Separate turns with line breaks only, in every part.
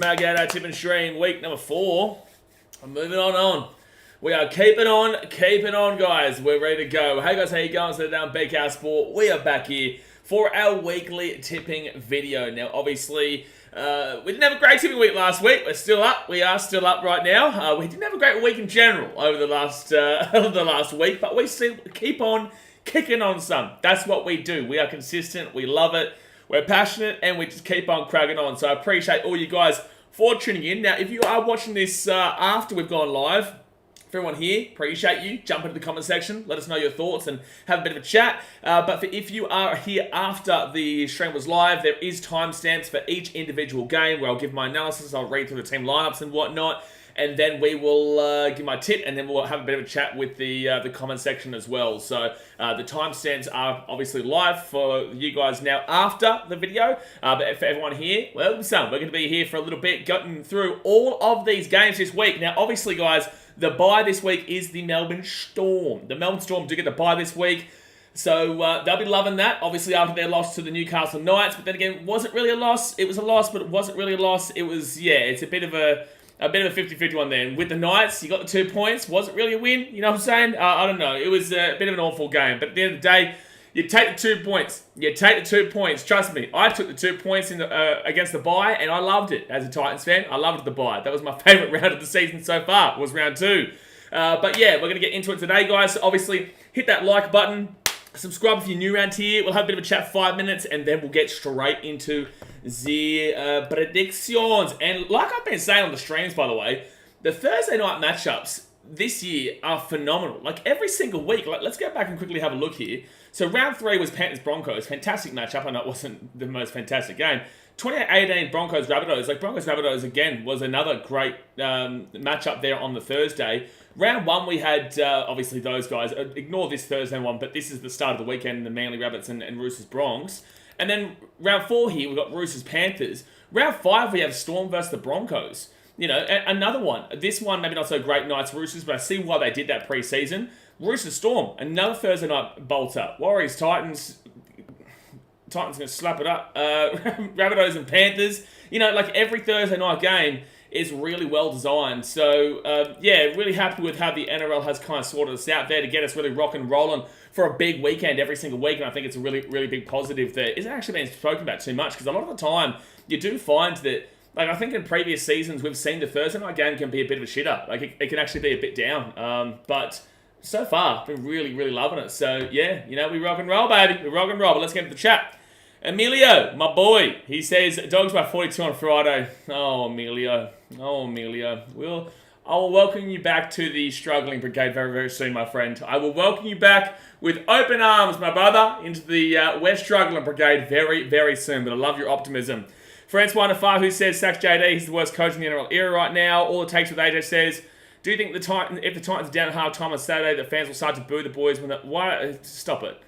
Malgado Tip and Stream, week number 4. I'm moving on. We are keeping on, guys. We're ready to go. Hey guys, how you going? So down BK Sport. We are back here for our weekly tipping video. Now, obviously, we didn't have a great tipping week last week. We're still up. We are still up right now. We didn't have a great week in general over the last week, but we still keep on kicking on some. That's what we do. We are consistent. We love it. We're passionate, and we just keep on cracking on. So I appreciate all you guys for tuning in. Now, if you are watching this after we've gone live, for everyone here, appreciate you. Jump into the comment section. Let us know your thoughts and have a bit of a chat. But if you are here after the stream was live, there is timestamps for each individual game where I'll give my analysis. I'll read through the team lineups and whatnot. And then we will give my tip, and then we'll have a bit of a chat with the comment section as well. So the timestamps are obviously live for you guys now after the video. But for everyone here, well, we're going to be here for a little bit, getting through all of these games this week. Now, obviously, guys, the bye this week is the Melbourne Storm. The Melbourne Storm do get the bye this week. So they'll be loving that, obviously, after their loss to the Newcastle Knights. But then again, was it really a loss? It was a loss, but it wasn't really a loss. It was, it's a bit of a 50-50 one there. And with the Knights, you got the 2 points. Was it really a win? You know what I'm saying? I don't know. It was a bit of an awful game. But at the end of the day, you take the 2 points. You take the 2 points. Trust me, I took the 2 points against the bye, and I loved it as a Titans fan. I loved the bye. That was my favourite round of the season so far, was round 2. But yeah, we're going to get into it today, guys. So obviously, hit that like button. Subscribe if you're new around here. We'll have a bit of a chat for 5 minutes, and then we'll get straight into the predictions. And like I've been saying on the streams, by the way, the Thursday night matchups this year are phenomenal. Like every single week. Like, let's go back and quickly have a look here. So round 3 was Panthers Broncos. Fantastic matchup. I know it wasn't the most fantastic game. 28-18 Broncos Rabbitohs. Like Broncos Rabbitohs again was another great matchup there on the Thursday. Round 1 we had obviously those guys. Ignore this Thursday one, but this is the start of the weekend. The Manly Rabbits and Roosters Bronx. And then round 4 here we've got Roosters Panthers. Round 5 we have Storm versus the Broncos. You know, another one. This one, maybe not so great, Knights Roosters, but I see why they did that pre-season. Roosters Storm, another Thursday night bolter. Warriors Titans going to slap it up. Rabbitohs and Panthers. You know, like every Thursday night game is really well designed. So, really happy with how the NRL has kind of sorted us out there to get us really rock and rolling for a big weekend every single week. And I think it's a really, really big positive that isn't actually being spoken about too much, because a lot of the time you do find that, like I think in previous seasons we've seen the Thursday night game can be a bit of a shitter. Like it can actually be a bit down. But so far, been really, really loving it. So yeah, you know, we rock and roll, baby. We rock and roll. But let's get into the chat. Emilio, my boy, he says, Dogs by 42 on Friday. Oh, Emilio. I will welcome you back to the struggling brigade very, very soon, my friend. I will welcome you back with open arms, my brother, into the West struggling brigade very, very soon. But I love your optimism. Francois Nafar, who says, Sacks JD, he's the worst coach in the NRL era right now. All it takes with AJ says, do you think if the Titans are down at half-time on Saturday, the fans will start to boo the boys when why? Stop it.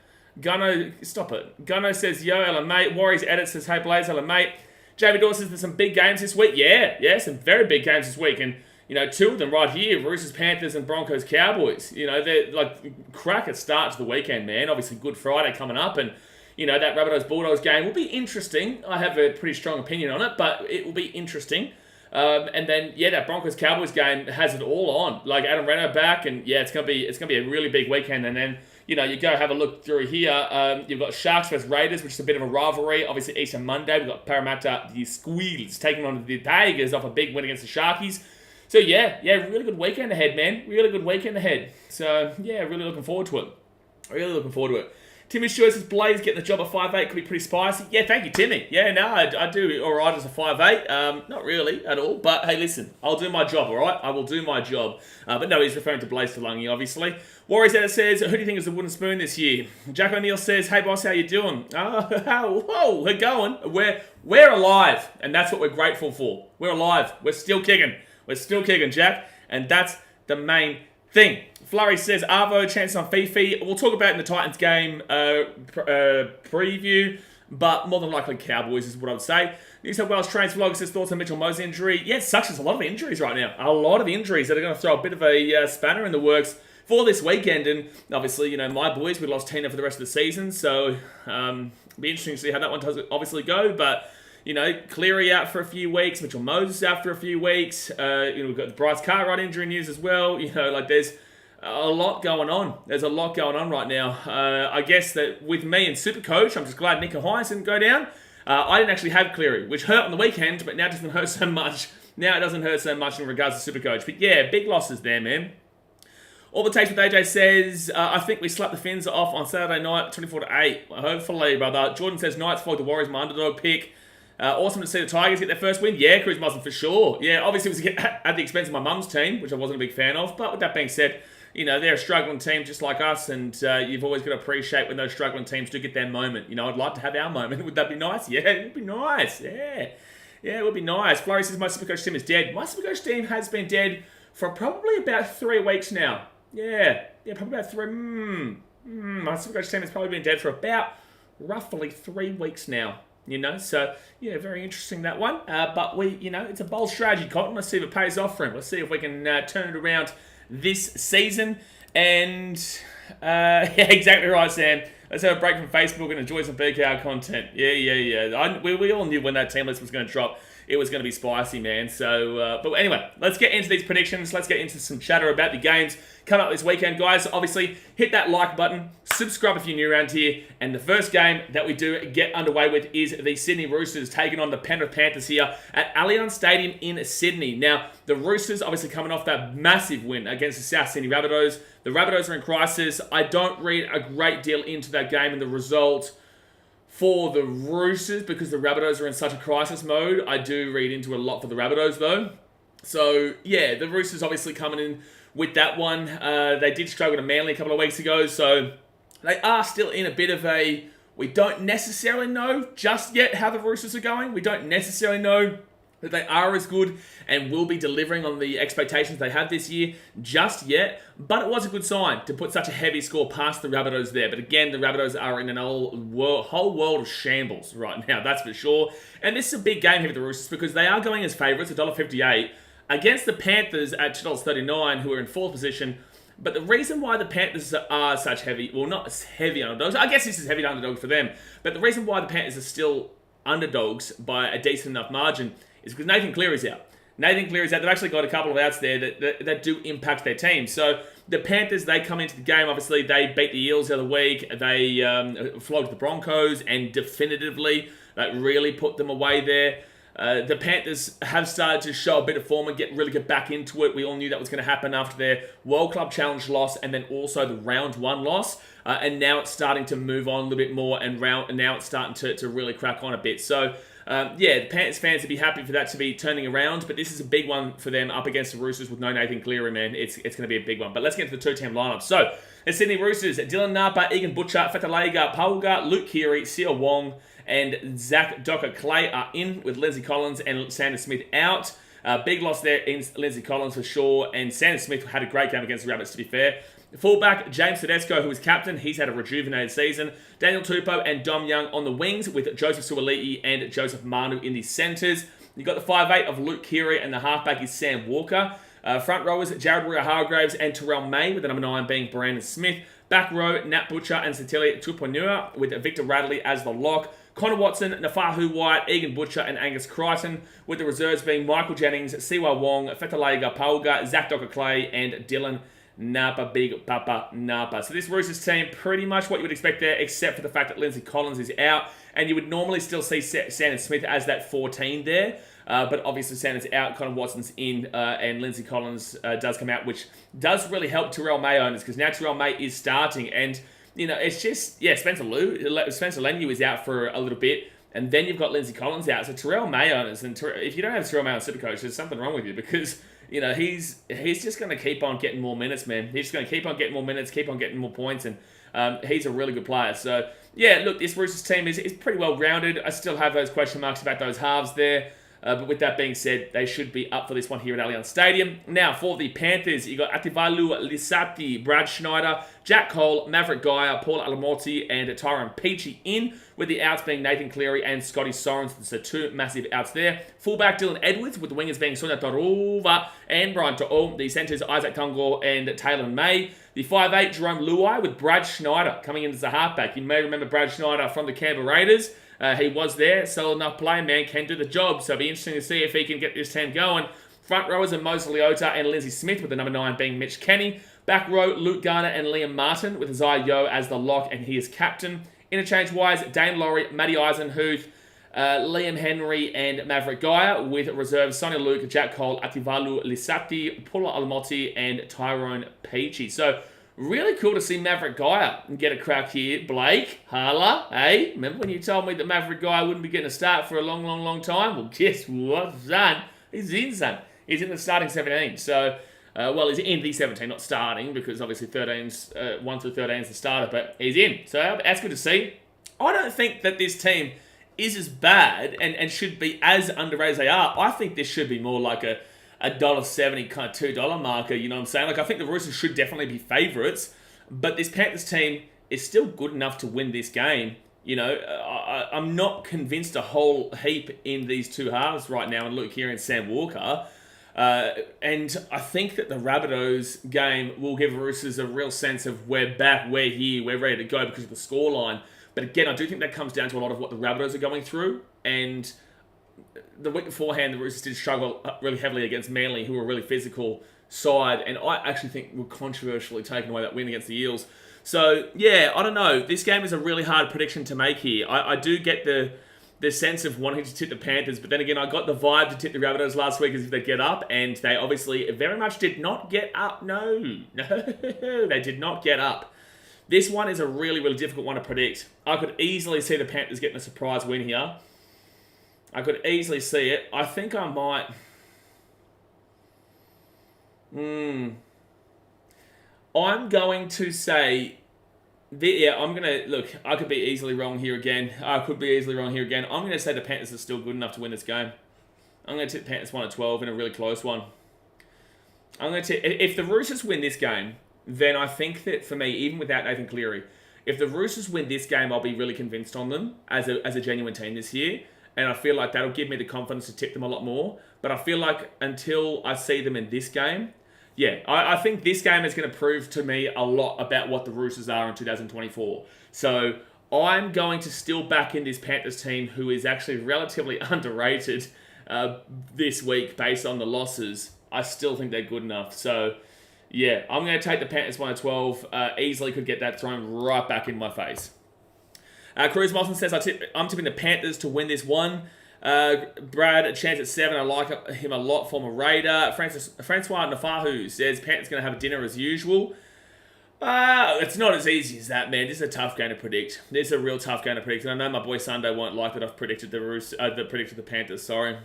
Stop it. Gunno says, yo, hello, mate. Warriors Edit says, hey, Blaze, hello, mate. JB Dawes says, there's some big games this week. Yeah, some very big games this week. And, you know, 2 of them right here, Roosters, Panthers, and Broncos, Cowboys. You know, they're like cracker start to the weekend, man. Obviously, Good Friday coming up. And, you know, that Rabbitohs Bulldogs game will be interesting. I have a pretty strong opinion on it, but it will be interesting. And then, that Broncos Cowboys game has it all on. Like Adam Reno back, and it's gonna be a really big weekend. And then, you know, you go have a look through here. You've got Sharks versus Raiders, which is a bit of a rivalry. Obviously, Easter Monday, we've got Parramatta, the Squeals, taking on the Tigers off a big win against the Sharkies. So really good weekend ahead, man. Really good weekend ahead. So really looking forward to it. Timmy Stewart says, Blaze getting the job at 5'8" could be pretty spicy. Yeah, thank you, Timmy. Yeah, no, I do all right as a 5'8". Not really at all, but hey, listen, I'll do my job, all right? I will do my job. But no, he's referring to Blaze Talungi, obviously. Warriors Edit says, who do you think is the wooden spoon this year? Jack O'Neill says, hey, boss, how you doing? Whoa, we're going. We're alive, and that's what we're grateful for. We're alive. We're still kicking. Jack, and that's the main thing. Flurry says, Arvo, chance on Fifi. We'll talk about it in the Titans game preview, but more than likely Cowboys is what I would say. New South Wales Trains Vlog says, thoughts on Mitchell Moses injury. Yeah, it sucks. There's a lot of injuries right now. A lot of injuries that are going to throw a bit of a spanner in the works for this weekend. And obviously, you know, my boys, we lost Tina for the rest of the season, so it'll be interesting to see how that one does obviously go. But Cleary out for a few weeks, Mitchell Moses out for a few weeks. We've got the Bryce Cartwright injury news as well. There's a lot going on. There's a lot going on right now. I guess that with me and Supercoach, I'm just glad Nico Hines didn't go down. I didn't actually have Cleary, which hurt on the weekend, but now it doesn't hurt so much. Now it doesn't hurt so much in regards to Supercoach. But yeah, big losses there, man. All the takes with AJ says, I think we slapped the Finns off on Saturday night, 24-8. Hopefully, brother. Jordan says, Knights flogged the Warriors, my underdog pick. Awesome to see the Tigers get their first win. Yeah, Cruz Muslim for sure. Yeah, obviously it was at the expense of my mum's team, which I wasn't a big fan of. But with that being said, they're a struggling team just like us, and you've always got to appreciate when those struggling teams do get their moment. I'd like to have our moment. Would that be nice? Yeah, it would be nice. Yeah, it would be nice. Flurry says, my Supercoach team is dead. My Supercoach team has been dead for probably about 3 weeks now. Yeah, probably about 3. My Supercoach team has probably been dead for about roughly 3 weeks now. So yeah, very interesting that one. But it's a bold strategy, Cotton. Let's see if it pays off for him. Let's see if we can turn it around this season. And yeah, exactly right, Sam. Let's have a break from Facebook and enjoy some BKR content. Yeah. We all knew when that team list was going to drop, it was going to be spicy, man. So, but anyway, let's get into these predictions. Let's get into some chatter about the games coming up this weekend, guys. Obviously, hit that like button, subscribe if you're new around here, and the first game that we do get underway with is the Sydney Roosters taking on the Penrith Panthers here at Allianz Stadium in Sydney. Now, the Roosters obviously coming off that massive win against the South Sydney Rabbitohs. The Rabbitohs are in crisis. I don't read a great deal into that game and the result for the Roosters because the Rabbitohs are in such a crisis mode. I do read into a lot for the Rabbitohs though. So yeah, the Roosters obviously coming in with that one. They did struggle to Manly a couple of weeks ago, so they are still in a bit of a, we don't necessarily know just yet how the Roosters are going. We don't necessarily know that they are as good and will be delivering on the expectations they have this year just yet. But it was a good sign to put such a heavy score past the Rabbitohs there. But again, the Rabbitohs are in whole world of shambles right now, that's for sure. And this is a big game here for the Roosters because they are going as favourites, $1.58, against the Panthers at $2.39, who are in 4th position. But the reason why the Panthers are such heavy, well, not as heavy underdogs, I guess this is heavy underdogs for them, but the reason why the Panthers are still underdogs by a decent enough margin is because Nathan Cleary's out. They've actually got a couple of outs there that do impact their team. So the Panthers, they come into the game, obviously they beat the Eels the other week. They flogged the Broncos and definitively that really put them away there. The Panthers have started to show a bit of form and really get back into it. We all knew that was going to happen after their World Club Challenge loss and then also the Round 1 loss. And now it's starting to move on a little bit more and now it's starting to really crack on a bit. So yeah, the Panthers fans would be happy for that to be turning around, but this is a big one for them up against the Roosters with no Nathan Cleary, man. It's going to be a big one. But let's get to the 2-team lineup. So, the Sydney Roosters, Dylan Napa, Egan Butcher, Fetalega, Pauga, Luke Keary, Seo Wong, and Zach Docker-Clay are in with Lindsay Collins and Sanders Smith out. Big loss there in Lindsay Collins for sure, and Sanders Smith had a great game against the Rabbits, to be fair. Fullback, James Tedesco, who is captain. He's had a rejuvenated season. Daniel Tupou and Dom Young on the wings with Joseph Suaalii and Joseph Manu in the centres. You've got the 5'8" of Luke Keary and the halfback is Sam Walker. Front rowers, Jared Warrior-Hargraves and Terrell May with the number 9 being Brandon Smith. Back row, Nat Butcher and Satili Tupounua with Victor Radley as the lock. Connor Watson, Nafahu White, Egan Butcher and Angus Crichton, with the reserves being Michael Jennings, Siwa Wong, Fetalega Pauga, Zach Docker-Clay and Dylan Napa, Big Papa Napa. So this Roosters team, pretty much what you would expect there, except for the fact that Lindsay Collins is out, and you would normally still see Sanders Smith as that 14 there, but obviously Sanders out, Connor Watson's in, and Lindsay Collins does come out, which does really help Terrell May owners, because now Terrell May is starting, and, it's just, yeah, Spencer Leniu is out for a little bit, and then you've got Lindsay Collins out, so Terrell May owners, and if you don't have Terrell May on Supercoach, there's something wrong with you, because he's just going to keep on getting more minutes, man. He's just going to keep on getting more minutes, keep on getting more points, and he's a really good player. So, yeah, look, this Roosters team is pretty well rounded. I still have those question marks about those halves there. But with that being said, they should be up for this one here at Allianz Stadium. Now, for the Panthers, you got Ativalu Lisati, Brad Schneider, Jack Cole, Maverick Geyer, Paul Alamorti, and Tyrone Peachy in, with the outs being Nathan Cleary and Scotty Sorensen. So 2 massive outs there. Fullback Dylan Edwards, with the wingers being Sonia Taruva and Brian To'o. The centres Isaac Tungor and Taylor May. The 5'8", Jerome Luai, with Brad Schneider coming in as the halfback. You may remember Brad Schneider from the Canberra Raiders. He was there, solid enough player, man, can do the job. So it'll be interesting to see if he can get this team going. Front rowers are Moses Leota and Lindsay Smith, with the number 9 being Mitch Kenny. Back row, Luke Garner and Liam Martin, with Isaiah Yeo as the lock, and he is captain. Interchange-wise, Dane Laurie, Matty Eisenhuth, Liam Henry and Maverick Gaia, with reserves Sonny Luke, Jack Cole, Ativalu Lisati, Pula Almotti, and Tyrone Peachy. So, really cool to see Maverick Gaia get a crack here. Blake, Harla, hey, remember when you told me that Maverick Gaia wouldn't be getting a start for a long, long, long time? Well, guess what, son? He's in, son. He's in the starting 17. So, he's in the 17, not starting, because obviously 13's, 1 through 13 is the starter, but he's in. So, that's good to see. I don't think that this team is as bad and should be as underrated as they are. I think this should be more like a $1.70 kind of $2 marker, you know what I'm saying? Like, I think the Roosters should definitely be favourites, but this Panthers team is still good enough to win this game. You know, I'm not convinced a whole heap in these two halves right now, and Luke Keary and Sam Walker. And I think that the Rabbitohs game will give Roosters a real sense of we're back, we're here, we're ready to go because of the scoreline. But again, I do think that comes down to a lot of what the Rabbitohs are going through. And the week beforehand, the Roosters did struggle really heavily against Manly, who were a really physical side. And I actually think were controversially taken away that win against the Eels. So, yeah, I don't know. This game is a really hard prediction to make here. I do get the sense of wanting to tip the Panthers. But then again, I got the vibe to tip the Rabbitohs last week as if they get up. And they obviously very much did not get up. No, they did not get up. This one is a really, really difficult one to predict. I could easily see the Panthers getting a surprise win here. I could easily see it. I think I might... I'm going to say... I'm going to... Look, I could be easily wrong here again. I'm going to say the Panthers are still good enough to win this game. I'm going to tip Panthers 1 at 12 in a really close one. I'm going to tip... If the Roosters win this game, then I think that for me, even without Nathan Cleary, if the Roosters win this game, I'll be really convinced on them as a genuine team this year. And I feel like that'll give me the confidence to tip them a lot more. But I feel like until I see them in this game, I think this game is going to prove to me a lot about what the Roosters are in 2024. So I'm going to still back in this Panthers team, who is actually relatively underrated this week based on the losses. I still think they're good enough. So... yeah, I'm going to take the Panthers 1 at 12. Easily could get that thrown right back in my face. Cruz Molson says, I'm tipping the Panthers to win this one. Brad, a chance at 7. I like him a lot, former Raider. Francois Nafahu says, Panthers going to have a dinner as usual. It's not as easy as that, man. This is a tough game to predict. This is a real tough game to predict. And I know my boy Sunday won't like that I've predicted the Panthers, sorry.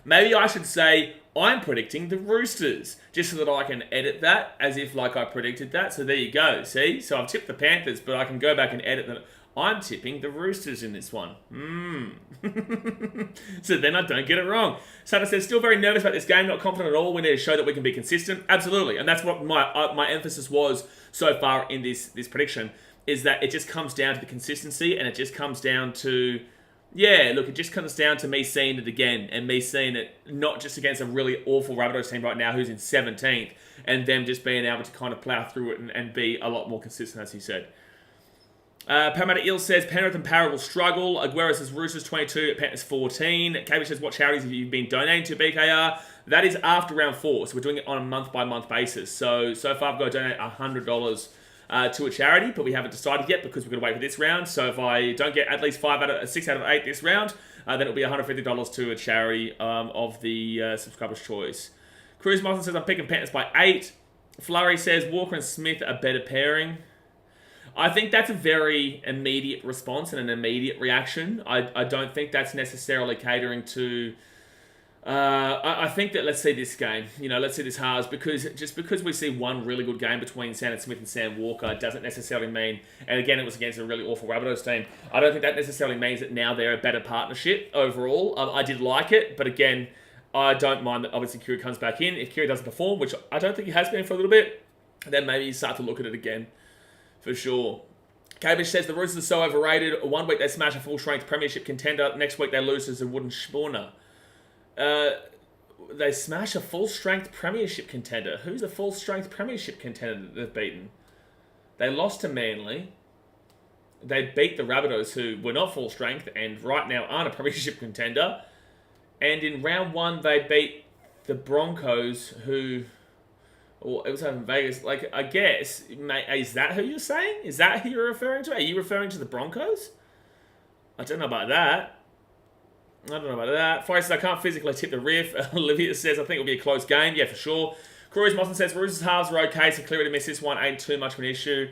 Maybe I should say I'm predicting the Roosters, just so that I can edit that as if like I predicted that. So there you go, see? So I've tipped the Panthers, but I can go back and edit that. I'm tipping the Roosters in this one. So then I don't get it wrong. Sutter says, still very nervous about this game, not confident at all. We need to show that we can be consistent. Absolutely. And that's what my emphasis was so far in this prediction, is that it just comes down to the consistency, and it just comes down to... yeah, look, it just comes down to me seeing it again, and me seeing it not just against a really awful Rabbitohs team right now who's in 17th, and them just being able to kind of plough through it and be a lot more consistent, as he said. Parramatta Eels says, Penrith and Para will struggle. Aguero says, Roosters 22, Panthers 14. Cabbage says, what charities have you been donating to, BKR? That is after round 4, so we're doing it on a month-by-month basis. So far I've got to donate $100 to a charity, but we haven't decided yet because we're going to wait for this round. So if I don't get at least 6 out of 8 this round, then it'll be $150 to a charity of the subscriber's choice. Cruz Martin says, I'm picking Panthers by 8. Flurry says, Walker and Smith are better pairing. I think that's a very immediate response and an immediate reaction. I don't think that's necessarily catering to... I think that let's see this game, let's see this halves, because we see one really good game between Sandon Smith and Sam Walker doesn't necessarily mean, and again it was against a really awful Rabbitohs team, I don't think that necessarily means that now they're a better partnership overall. I did like it, but again, I don't mind that obviously Kiri comes back in. If Kiri doesn't perform, which I don't think he has been for a little bit, then maybe you start to look at it again, for sure. Cabish says the Roosters are so overrated. 1 week they smash a full-strength premiership contender, next week they lose as a wooden spawner. They smash a full-strength premiership contender. Who's the full-strength premiership contender that they've beaten? They lost to Manly. they beat the Rabbitohs, who were not full strength and right now aren't a premiership contender. And in round 1, they beat the Broncos, who... Well, it was over in Vegas. Like, I guess, mate, is that who you're saying? Is that who you're referring to? Are you referring to the Broncos? I don't know about that. Forrest, I can't physically tip the riff. Olivia says, I think it'll be a close game. Yeah, for sure. Cruz Mosson says, Roosters halves are okay, so clearly to miss this one ain't too much of an issue.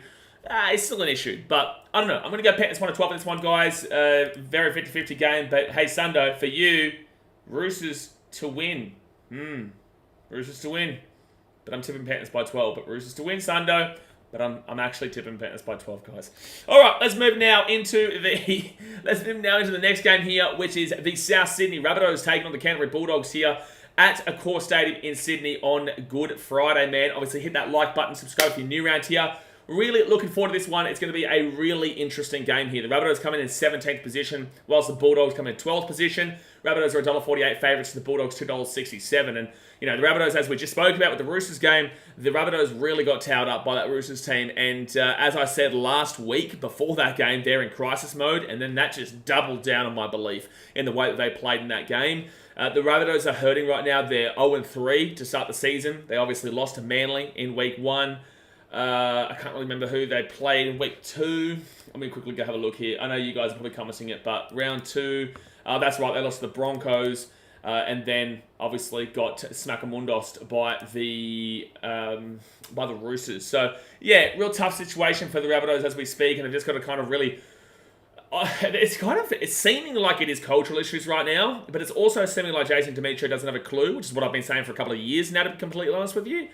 It's still an issue, but I don't know. I'm going to go Panthers 1 to 12 in this one, guys. Very 50-50 game, but hey, Sundo, for you, Roosters to win. Roosters to win. But I'm tipping Panthers by 12. But Roosters to win, Sundo. But I'm actually tipping Panthers by 12, guys. All right, let's move now into the next game here, which is the South Sydney Rabbitohs taking on the Canterbury Bulldogs here at Accor Stadium in Sydney on Good Friday, man. Obviously, hit that like button, subscribe if you're new around here. Really looking forward to this one. It's going to be a really interesting game here. The Rabbitohs come in 17th position, whilst the Bulldogs come in 12th position. Rabbitohs are $1.48 favourites to the Bulldogs $2.67. And, you know, the Rabbitohs, as we just spoke about with the Roosters game, the Rabbitohs really got towed up by that Roosters team. And as I said last week, before that game, they're in crisis mode. And then that just doubled down on my belief in the way that they played in that game. The Rabbitohs are hurting right now. They're 0-3 to start the season. They obviously lost to Manly in week 1. I can't really remember who they played in week 2. Let me quickly go have a look here. I know you guys are probably commenting it, but round 2, that's right, they lost to the Broncos, and then obviously got smackamundosed by the Roosters. So yeah, real tough situation for the Rabbitohs as we speak, and they've just got to kind of really. It's seeming like it is cultural issues right now, but it's also seeming like Jason Demetriou doesn't have a clue, which is what I've been saying for a couple of years now, to be completely honest with you.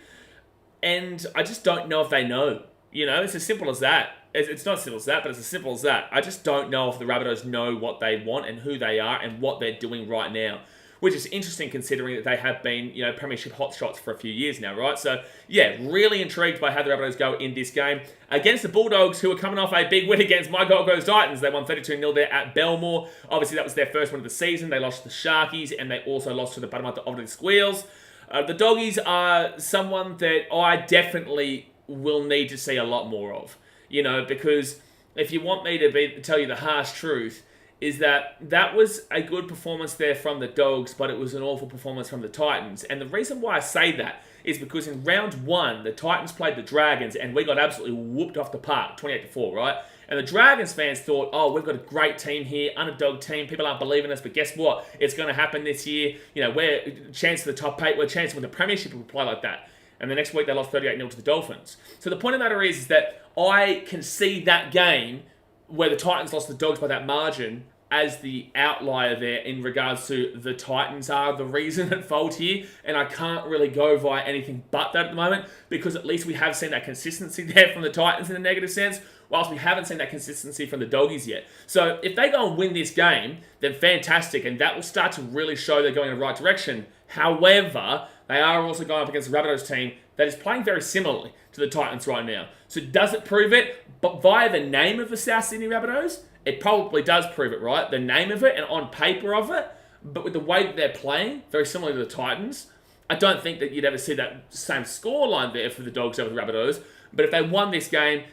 And I just don't know if they know. You know, it's as simple as that. It's not as simple as that, but it's as simple as that. I just don't know if the Rabbitohs know what they want and who they are and what they're doing right now. Which is interesting considering that they have been, you know, premiership hotshots for a few years now, right? So, yeah, really intrigued by how the Rabbitohs go in this game. Against the Bulldogs, who are coming off a big win against my Gold Coast Titans. They won 32-0 there at Belmore. Obviously, that was their first win of the season. They lost to the Sharkies, and they also lost to the Parramatta of the Squeals. The Doggies are someone that I definitely will need to see a lot more of. You know, because if you want me to tell you the harsh truth, is that was a good performance there from the Dogs, but it was an awful performance from the Titans. And the reason why I say that is because in round 1, the Titans played the Dragons, and we got absolutely whooped off the park, 28-4, right? And the Dragons fans thought, oh, we've got a great team here, underdog team, people aren't believing us, but guess what? It's going to happen this year. You know, we're chance for the top 8, we're chance for the premiership if we play like that. And the next week they lost 38-0 to the Dolphins. So the point of the matter is that I can see that game where the Titans lost the Dogs by that margin as the outlier there in regards to the Titans are the reason at fault here, and I can't really go via anything but that at the moment, because at least we have seen that consistency there from the Titans in a negative sense, whilst we haven't seen that consistency from the Doggies yet. So if they go and win this game, then fantastic, and that will start to really show they're going in the right direction. However, they are also going up against the Rabbitohs team that is playing very similarly to the Titans right now. So does it prove it? But via the name of the South Sydney Rabbitohs, it probably does prove it, right? The name of it and on paper of it, but with the way that they're playing, very similar to the Titans, I don't think that you'd ever see that same scoreline there for the Dogs over the Rabbitohs. But if they won this game,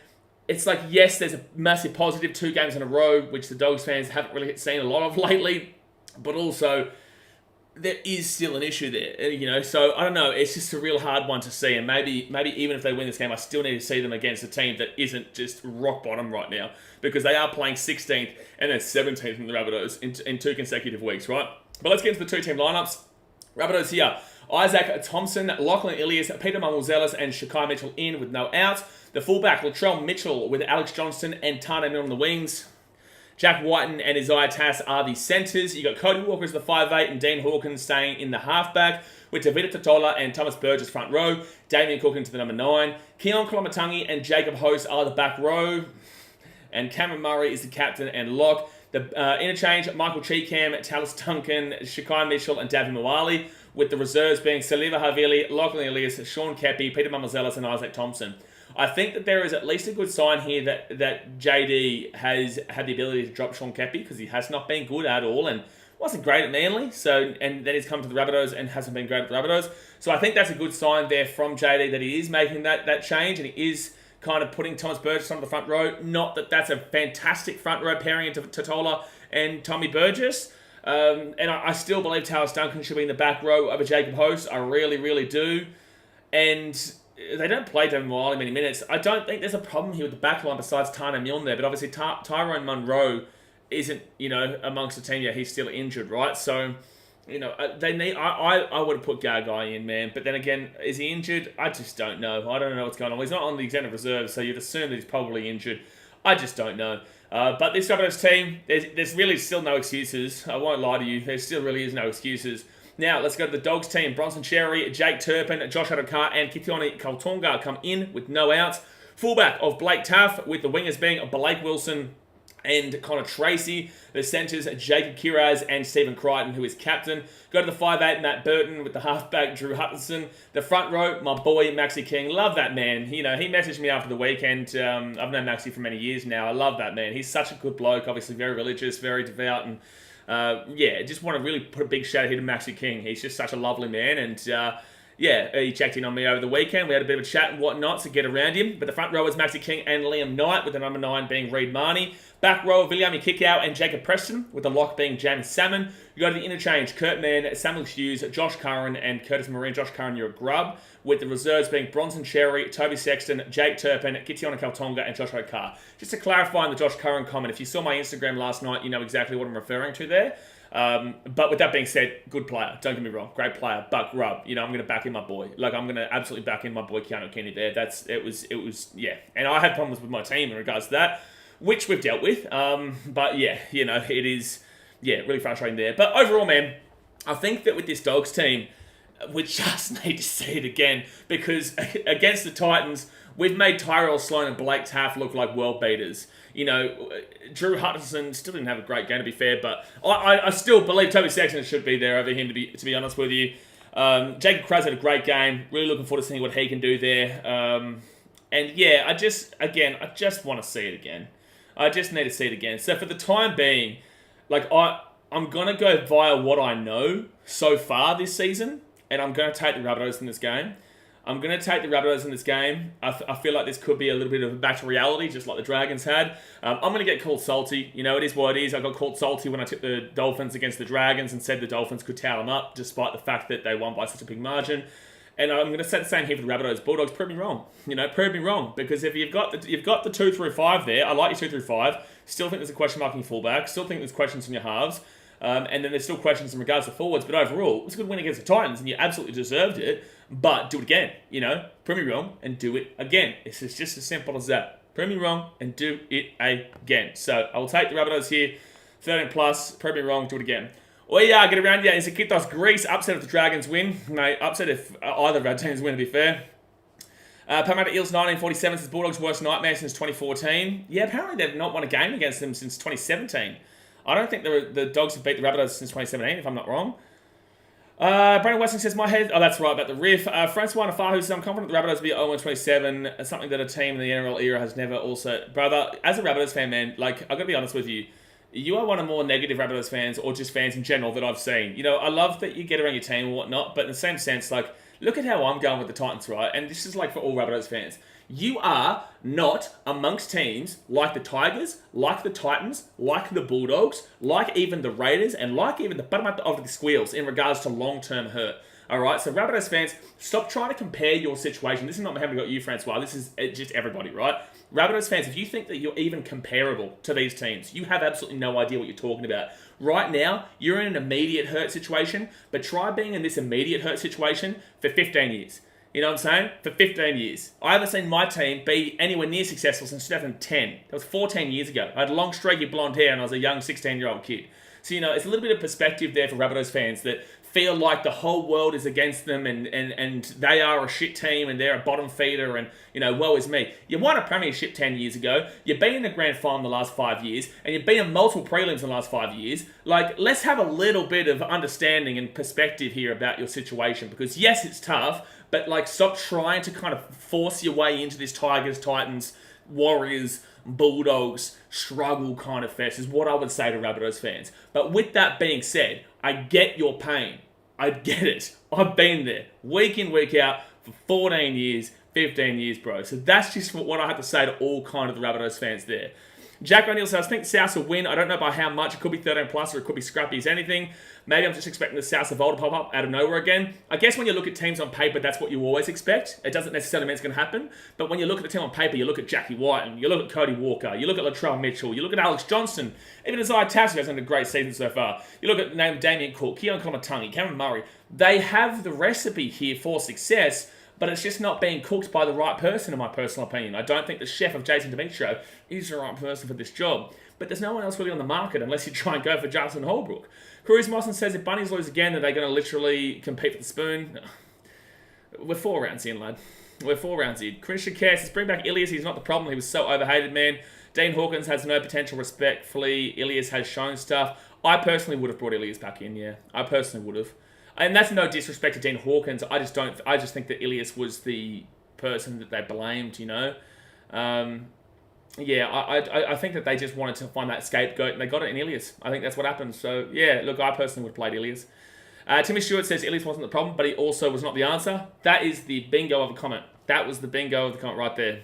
it's like, yes, there's a massive positive, 2 games in a row, which the Dogs fans haven't really seen a lot of lately, but also there is still an issue there, you know. So I don't know. It's just a real hard one to see, and maybe even if they win this game, I still need to see them against a team that isn't just rock bottom right now, because they are playing 16th and then 17th in the Rabbitohs in 2 consecutive weeks, right? But let's get into the 2 team lineups. Rabbitohs here: Isaac Thompson, Lachlan Ilias, Peter Mummelzelis, and Shakai Mitchell in with no outs. The fullback Latrell Mitchell with Alex Johnston and Tane Milne on the wings. Jack Whiten and Isaiah Tass are the centres. You got Cody Walker as the 5'8", and Dean Hawkins staying in the halfback, with Tavita Totola and Thomas Burgess front row. Damien Cook into the number 9. Keon Kolomatangi and Jacob Host are the back row. And Cameron Murray is the captain and lock. The interchange, Michael Cheekham, Tallis Duncan, Shakai Mitchell, and Davin Moali, with the reserves being Saliva Havili, Lachlan Ilias, Sean Kepi, Peter Mummelzelis, and Isaac Thompson. I think that there is at least a good sign here that JD has had the ability to drop Sean Kepi, because he has not been good at all and wasn't great at Manly. So, and then he's come to the Rabbitohs and hasn't been great at the Rabbitohs. So I think that's a good sign there from JD that he is making that change, and he is kind of putting Thomas Burgess on the front row. Not that that's a fantastic front row pairing into Totola and Tommy Burgess. And I still believe Talis Duncan should be in the back row over Jacob Host. I really, really do. And they don't play Devin Wiley many minutes. I don't think there's a problem here with the back line besides Tana Milne there. But obviously Tyrone Munro isn't, amongst the team yet. He's still injured, right? So, they need. I would have put Gargai in, man. But then again, is he injured? I just don't know. I don't know what's going on. He's not on the extended reserve, so you'd assume that he's probably injured. I just don't know. But this Rabbitohs team, there's really still no excuses. I won't lie to you. There still really is no excuses. Now, let's go to the Dogs team. Bronson Cherry, Jake Turpin, Josh Adokar, and Kitione Kaltonga come in with no outs. Fullback of Blake Taff, with the wingers being Blake Wilson and Connor Tracy. The centres, Jacob Kiraz and Stephen Crichton, who is captain. Go to the 5'8", Matt Burton, with the halfback, Drew Hutchinson. The front row, my boy, Maxi King. Love that man. He messaged me after the weekend. I've known Maxi for many years now. I love that man. He's such a good bloke, obviously very religious, very devout, and just want to really put a big shout out here to Maxi King. He's just such a lovely man, and he checked in on me over the weekend. We had a bit of a chat and whatnot to get around him. But the front row is Maxi King and Liam Knight, with the number 9 being Reid Marnie. Back row, Viliami Kikau and Jacob Preston, with the lock being James Salmon. You go to the interchange, Kurt Mann, Samuel Hughes, Josh Curran, and Curtis Marine. Josh Curran, you're a grub. With the reserves being Bronson Cherry, Toby Sexton, Jake Turpin, Kitiona Kaltonga, and Josh Okar. Just to clarify on the Josh Curran comment, if you saw my Instagram last night, you know exactly what I'm referring to there. But with that being said, good player. Don't get me wrong, great player. But grub, I'm going to back in my boy. I'm going to absolutely back in my boy Keanu Kenny there. It was. And I had problems with my team in regards to that, which we've dealt with. But yeah, it is, really frustrating there. But overall, man, I think that with this Dogs team, we just need to see it again, because against the Titans, we've made Tyrell Sloan and Blake Taff look like world beaters. Drew Hutchinson still didn't have a great game, to be fair, but I still believe Toby Sexton should be there over him, to be honest with you. Jacob Kraz had a great game. Really looking forward to seeing what he can do there. I just want to see it again. I just need to see it again. So for the time being, I'm going to go via what I know so far this season, and I'm going to take the Rabbitohs in this game. I feel like this could be a little bit of a back to reality, just like the Dragons had. I'm going to get called salty. It is what it is. I got called salty when I took the Dolphins against the Dragons and said the Dolphins could towel them up, despite the fact that they won by such a big margin. And I'm going to say the same here for the Rabbitohs. Bulldogs, prove me wrong. Prove me wrong. Because if you've got the 2 through 5 there, I like your 2 through 5. Still think there's a question mark in your fullback. Still think there's questions in your halves. And then there's still questions in regards to forwards. But overall, it was a good win against the Titans, and you absolutely deserved it. But do it again. Prove me wrong and do it again. It's just as simple as that. Prove me wrong and do it again. So I will take the Rabbitohs here. 13 plus. Prove me wrong. Do it again. Get around here. Zakithos Greece. Upset if the Dragons win. No, upset if either of our teams win, to be fair. Parramatta Eels 1947 says Bulldogs' worst nightmare since 2014. Yeah, apparently they've not won a game against them since 2017. I don't think the Dogs have beat the Rabbitohs since 2017, if I'm not wrong. Brandon Weston says, my head... Oh, that's right, about the riff. Francois Nafahu says, I'm confident the Rabbitohs will be 0-27, something that a team in the NRL era has never also... Brother, as a Rabbitohs fan, man, I've got to be honest with you. You are one of the more negative Rabbitohs fans, or just fans in general, that I've seen. I love that you get around your team and whatnot, but in the same sense, look at how I'm going with the Titans, right? And this is for all Rabbitohs fans. You are not amongst teams like the Tigers, like the Titans, like the Bulldogs, like even the Raiders, and like even the Parramatta of the Squeals in regards to long-term hurt. Alright, so Rabbitohs fans, stop trying to compare your situation. This is not having got you, Francois. This is just everybody, right? Rabbitohs fans, if you think that you're even comparable to these teams, you have absolutely no idea what you're talking about. Right now, you're in an immediate hurt situation, but try being in this immediate hurt situation for 15 years. You know what I'm saying? For 15 years. I haven't seen my team be anywhere near successful since 2010. That was 14 years ago. I had long, streaky blonde hair and I was a young 16-year-old kid. So, it's a little bit of perspective there for Rabbitohs fans that feel like the whole world is against them and they are a shit team and they're a bottom feeder and, woe is me. You won a premiership 10 years ago. You've been in a grand final the last 5 years and you've been in multiple prelims in the last 5 years. Let's have a little bit of understanding and perspective here about your situation, because yes, it's tough, but stop trying to kind of force your way into this Tigers, Titans, Warriors, Bulldogs struggle kind of fest is what I would say to Rabbitohs fans. But with that being said, I get your pain. I get it. I've been there week in, week out for 14 years, 15 years, bro. So that's just what I have to say to all kind of the Rabbitohs fans there. Jack O'Neill says, I think South will win. I don't know by how much. It could be 13 plus or it could be scrappy as anything. Maybe I'm just expecting the South of Old to pop up out of nowhere again. I guess when you look at teams on paper, that's what you always expect. It doesn't necessarily mean it's going to happen. But when you look at the team on paper, you look at Jackie White, and you look at Cody Walker, you look at Latrell Mitchell, you look at Alex Johnston, even Isaiah Tassel has had a great season so far. You look at the name of Damien Cook, Keon Kolomatangi, Cameron Murray. They have the recipe here for success, but it's just not being cooked by the right person, in my personal opinion. I don't think the chef of Jason Demetrio is the right person for this job. But there's no one else really on the market unless you try and go for Justin Holbrook. Cruz Mawson says if Bunnies lose again, then they're going to literally compete for the spoon. We're 4 rounds in, lad. We're 4 rounds in. Christian Care says bring back Ilias. He's not the problem. He was so overhated, man. Dean Hawkins has no potential, respectfully. Ilias has shown stuff. I personally would have brought Ilias back in, yeah. I personally would have. And that's no disrespect to Dean Hawkins. I just think that Ilias was the person that they blamed, you know. Yeah, I think that they just wanted to find that scapegoat, and they got it in Ilias. I think that's what happened. So, yeah, look, I personally would have played Ilias. Timmy Stewart says Ilias wasn't the problem, but he also was not the answer. That is the bingo of a comment. That was the bingo of the comment right there.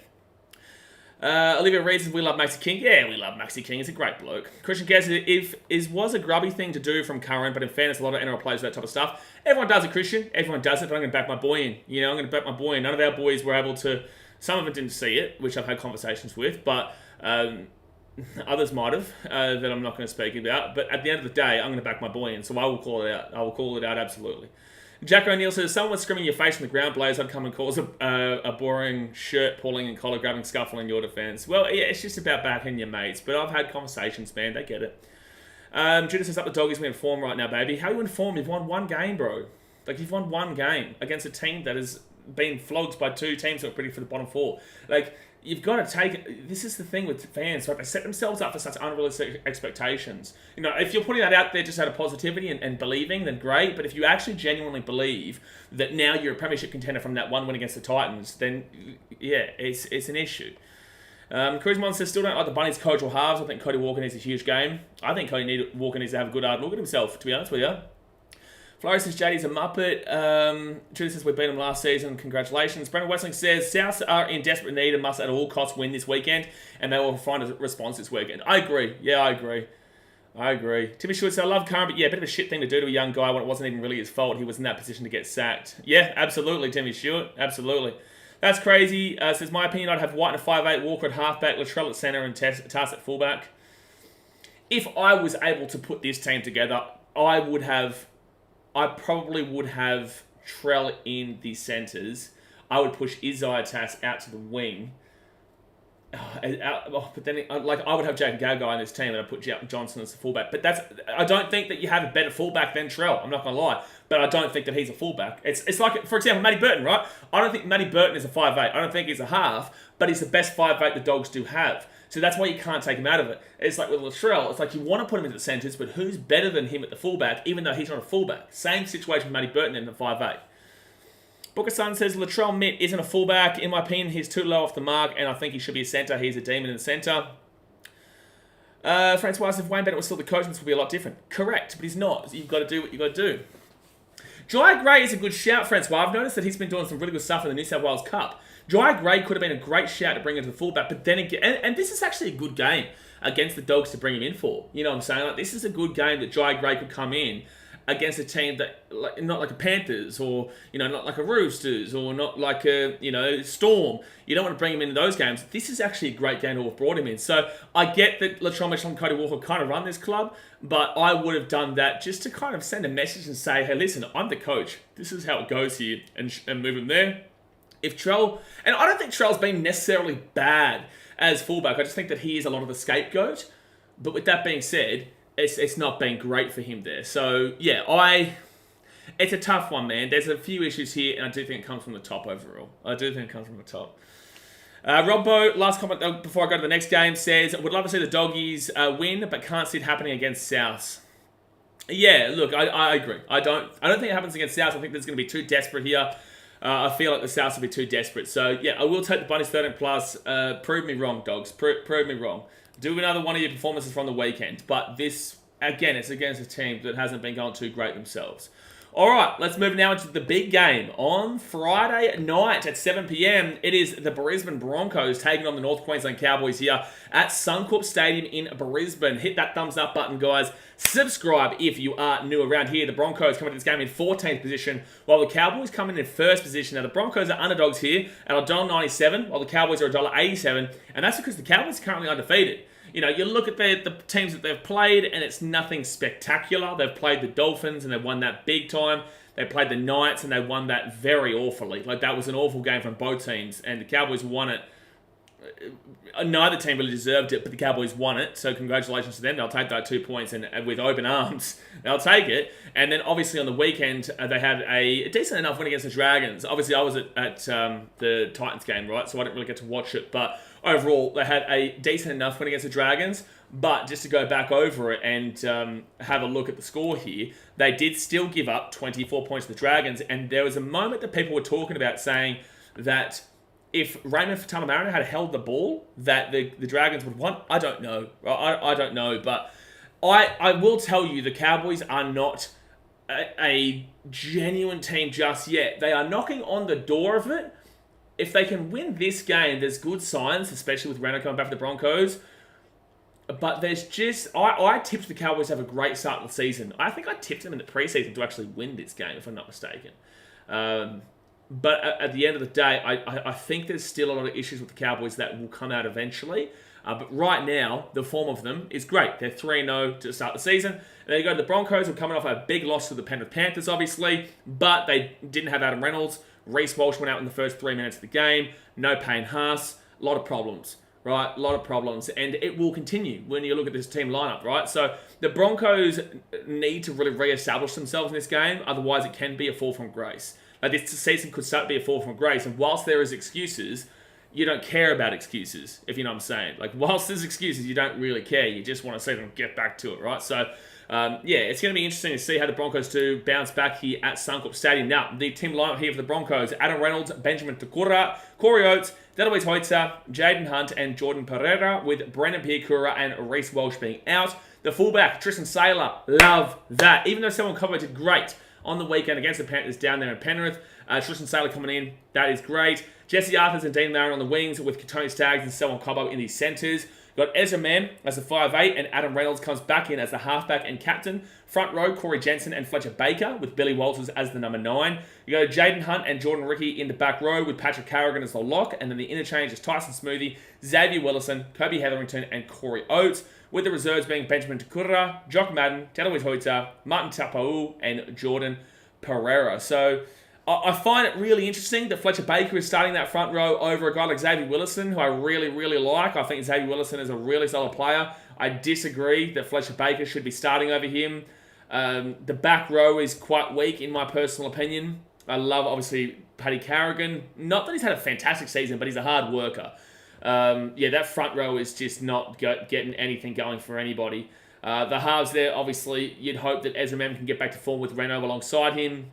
Olivia Reed says, we love Maxi King. Yeah, we love Maxi King. He's a great bloke. Christian Cass says, was a grubby thing to do from Curran, but in fairness, a lot of NRL players do that type of stuff. Everyone does it, Christian. Everyone does it, but I'm going to back my boy in. You know, I'm going to back my boy in. None of our boys were able to... Some of them didn't see it, which I've had conversations with, but others might have, that I'm not going to speak about. But at the end of the day, I'm going to back my boy in, so I will call it out. I will call it out, absolutely. Jack O'Neill says, someone was screaming your face on the ground, Blaze. I'd come and cause a boring shirt pulling and collar grabbing scuffle in your defence. Well, yeah, it's just about backing your mates, but I've had conversations, man. They get it. Judas says, up the doggies, we're in form right now, baby. How are you in form? You've won one game, bro. Like, you've won one game against a team that has been flogged by 2 teams that are pretty for the bottom 4. Like, you've got to take it. This is the thing with fans, right? They set themselves up for such unrealistic expectations. You know, if you're putting that out there just out of positivity and believing, then great. But if you actually genuinely believe that now you're a premiership contender from that one win against the Titans, then, yeah, it's an issue. Charisma says, still don't like the Bunnies coach or halves. I think Cody Walker needs a huge game. I think Walker needs to have a good hard look at himself, to be honest with you. Flores says JD's a Muppet. Julie says we beat him last season. Congratulations. Brendan Westling says Souths are in desperate need and must at all costs win this weekend, and they will find a response this weekend. I agree. Yeah, I agree. Timmy Short says I love Curran, but yeah, a bit of a shit thing to do to a young guy when it wasn't even really his fault. He was in that position to get sacked. Yeah, absolutely, Timmy Stewart. Absolutely. That's crazy. Says my opinion, I'd have White in a 5'8", Walker at halfback, Latrell at centre, and Tass at fullback. If I was able to put this team together, I probably would have Trell in the centres. I would push Isaiah Tass out to the wing. But then, I would have Jacob Gagai in this team, and I'd put Johnson as the fullback. But I don't think that you have a better fullback than Trell. I'm not going to lie. But I don't think that he's a fullback. It's like, for example, Matty Burton, right? I don't think Matty Burton is a 5'8". I don't think he's a half, but he's the best 5'8" the Dogs do have. So that's why you can't take him out of it. It's like with Latrell, it's like you want to put him into the centres, but who's better than him at the fullback, even though he's not a fullback? Same situation with Matty Burton in the 5'8". Booker Sun says Latrell Mitt isn't a fullback. In my opinion, he's too low off the mark, and I think he should be a centre. He's a demon in the centre. Francois, if Wayne Bennett was still the coach, this would be a lot different. Correct, but he's not. You've got to do what you've got to do. Jai Gray is a good shout, Francois. I've noticed that he's been doing some really good stuff in the New South Wales Cup. Jai Gray could have been a great shout to bring into the fullback, but then again, and this is actually a good game against the Dogs to bring him in for. You know what I'm saying? Like, this is a good game that Jai Gray could come in against a team that, like, not like a Panthers or, you know, not like a Roosters or not like a, you know, Storm. You don't want to bring him into those games. This is actually a great game to have brought him in. So I get that Latrell Mitchell and Cody Walker kind of run this club, but I would have done that just to kind of send a message and say, hey, listen, I'm the coach. This is how it goes here, and move him there. If Trell, and I don't think Trell's been necessarily bad as fullback. I just think that he is a lot of the scapegoat. But with that being said, it's not been great for him there. So, yeah, it's a tough one, man. There's a few issues here, and I do think it comes from the top overall. I do think it comes from the top. Robbo, last comment before I go to the next game, says, would love to see the Doggies win, but can't see it happening against Souths. Yeah, look, I agree. I don't think it happens against Souths. I think there's going to be too desperate here. I feel like the Souths will be too desperate. So, yeah, I will take the Bunnies 13 plus. Prove me wrong, Dogs. Prove me wrong. Do another one of your performances from the weekend. But this, again, it's against a team that hasn't been going too great themselves. All right, let's move now into the big game. On Friday night at 7 p.m, it is the Brisbane Broncos taking on the North Queensland Cowboys here at Suncorp Stadium in Brisbane. Hit that thumbs up button, guys. Subscribe if you are new around here. The Broncos come into this game in 14th position, while the Cowboys come in first position. Now, the Broncos are underdogs here at $1.97, while the Cowboys are $1.87, and that's because the Cowboys are currently undefeated. You know, you look at the teams that they've played, and it's nothing spectacular. They've played the Dolphins, and they've won that big time. They played the Knights, and they won that very awfully. Like, that was an awful game from both teams, and the Cowboys won it. Neither team really deserved it, but the Cowboys won it, so congratulations to them. They'll take that 2 points, and with open arms, they'll take it. And then, obviously, on the weekend, they had a decent enough win against the Dragons. Obviously, I was at the Titans game, right, so I didn't really get to watch it, but overall, they had a decent enough win against the Dragons. But just to go back over it and have a look at the score here, they did still give up 24 points to the Dragons, and there was a moment that people were talking about saying that if Raymond Faitala-Mariner had held the ball, that the Dragons would have won. I don't know. I don't know, but I will tell you the Cowboys are not a genuine team just yet. They are knocking on the door of it. If they can win this game, there's good signs, especially with Reno coming back for the Broncos. But there's just... I tipped the Cowboys to have a great start to the season. I think I tipped them in the preseason to actually win this game, if I'm not mistaken. But at the end of the day, I think there's still a lot of issues with the Cowboys that will come out eventually. But right now, the form of them is great. They're 3-0 to start the season. And then you go to the Broncos, who are coming off a big loss to the Penrith Panthers, obviously. But they didn't have Adam Reynolds. Reece Walsh went out in the first 3 minutes of the game. No Payne Haas. A lot of problems, right? A lot of problems. And it will continue when you look at this team lineup, right? So the Broncos need to really re-establish themselves in this game. Otherwise, it can be a fall from grace. Like, this season could start to be a fall from grace. And whilst there is excuses, you don't care about excuses, if you know what I'm saying. Like, whilst there's excuses, you don't really care. You just want to see them get back to it, right? So, yeah, it's going to be interesting to see how the Broncos do bounce back here at Suncorp Stadium. Now, the team lineup here for the Broncos: Adam Reynolds, Benjamin Tukura, Corey Oates, Delaware Hoitza, Jaden Hunt, and Jordan Pereira, with Brendan Piakura and Reece Walsh being out. The fullback, Tristan Saylor, love that. Even though Selwyn Cobbo did great on the weekend against the Panthers down there in Penrith, Tristan Saylor coming in, that is great. Jesse Arthurs and Dean Laren on the wings, with Tony Staggs and Selwyn Cobbo in the centres. Got Ezra Mann as the 5'8", and Adam Reynolds comes back in as the halfback and captain. Front row, Corey Jensen and Fletcher Baker, with Billy Walters as the number 9. You go Jaden Hunt and Jordan Ricky in the back row, with Patrick Carrigan as the lock. And then the interchange is Tyson Smoothie, Xavier Willison, Kobe Hetherington, and Corey Oates, with the reserves being Benjamin Tukura, Jock Madden, Delaware Hoitza, Martin Tapau, and Jordan Pereira. So I find it really interesting that Fletcher Baker is starting that front row over a guy like Xavier Willison, who I really, really like. I think Xavier Willison is a really solid player. I disagree that Fletcher Baker should be starting over him. The back row is quite weak, in my personal opinion. I love, obviously, Paddy Carrigan. Not that he's had a fantastic season, but he's a hard worker. Yeah, that front row is just not getting anything going for anybody. The halves there, obviously, you'd hope that Ezra Mann can get back to form with Reno alongside him.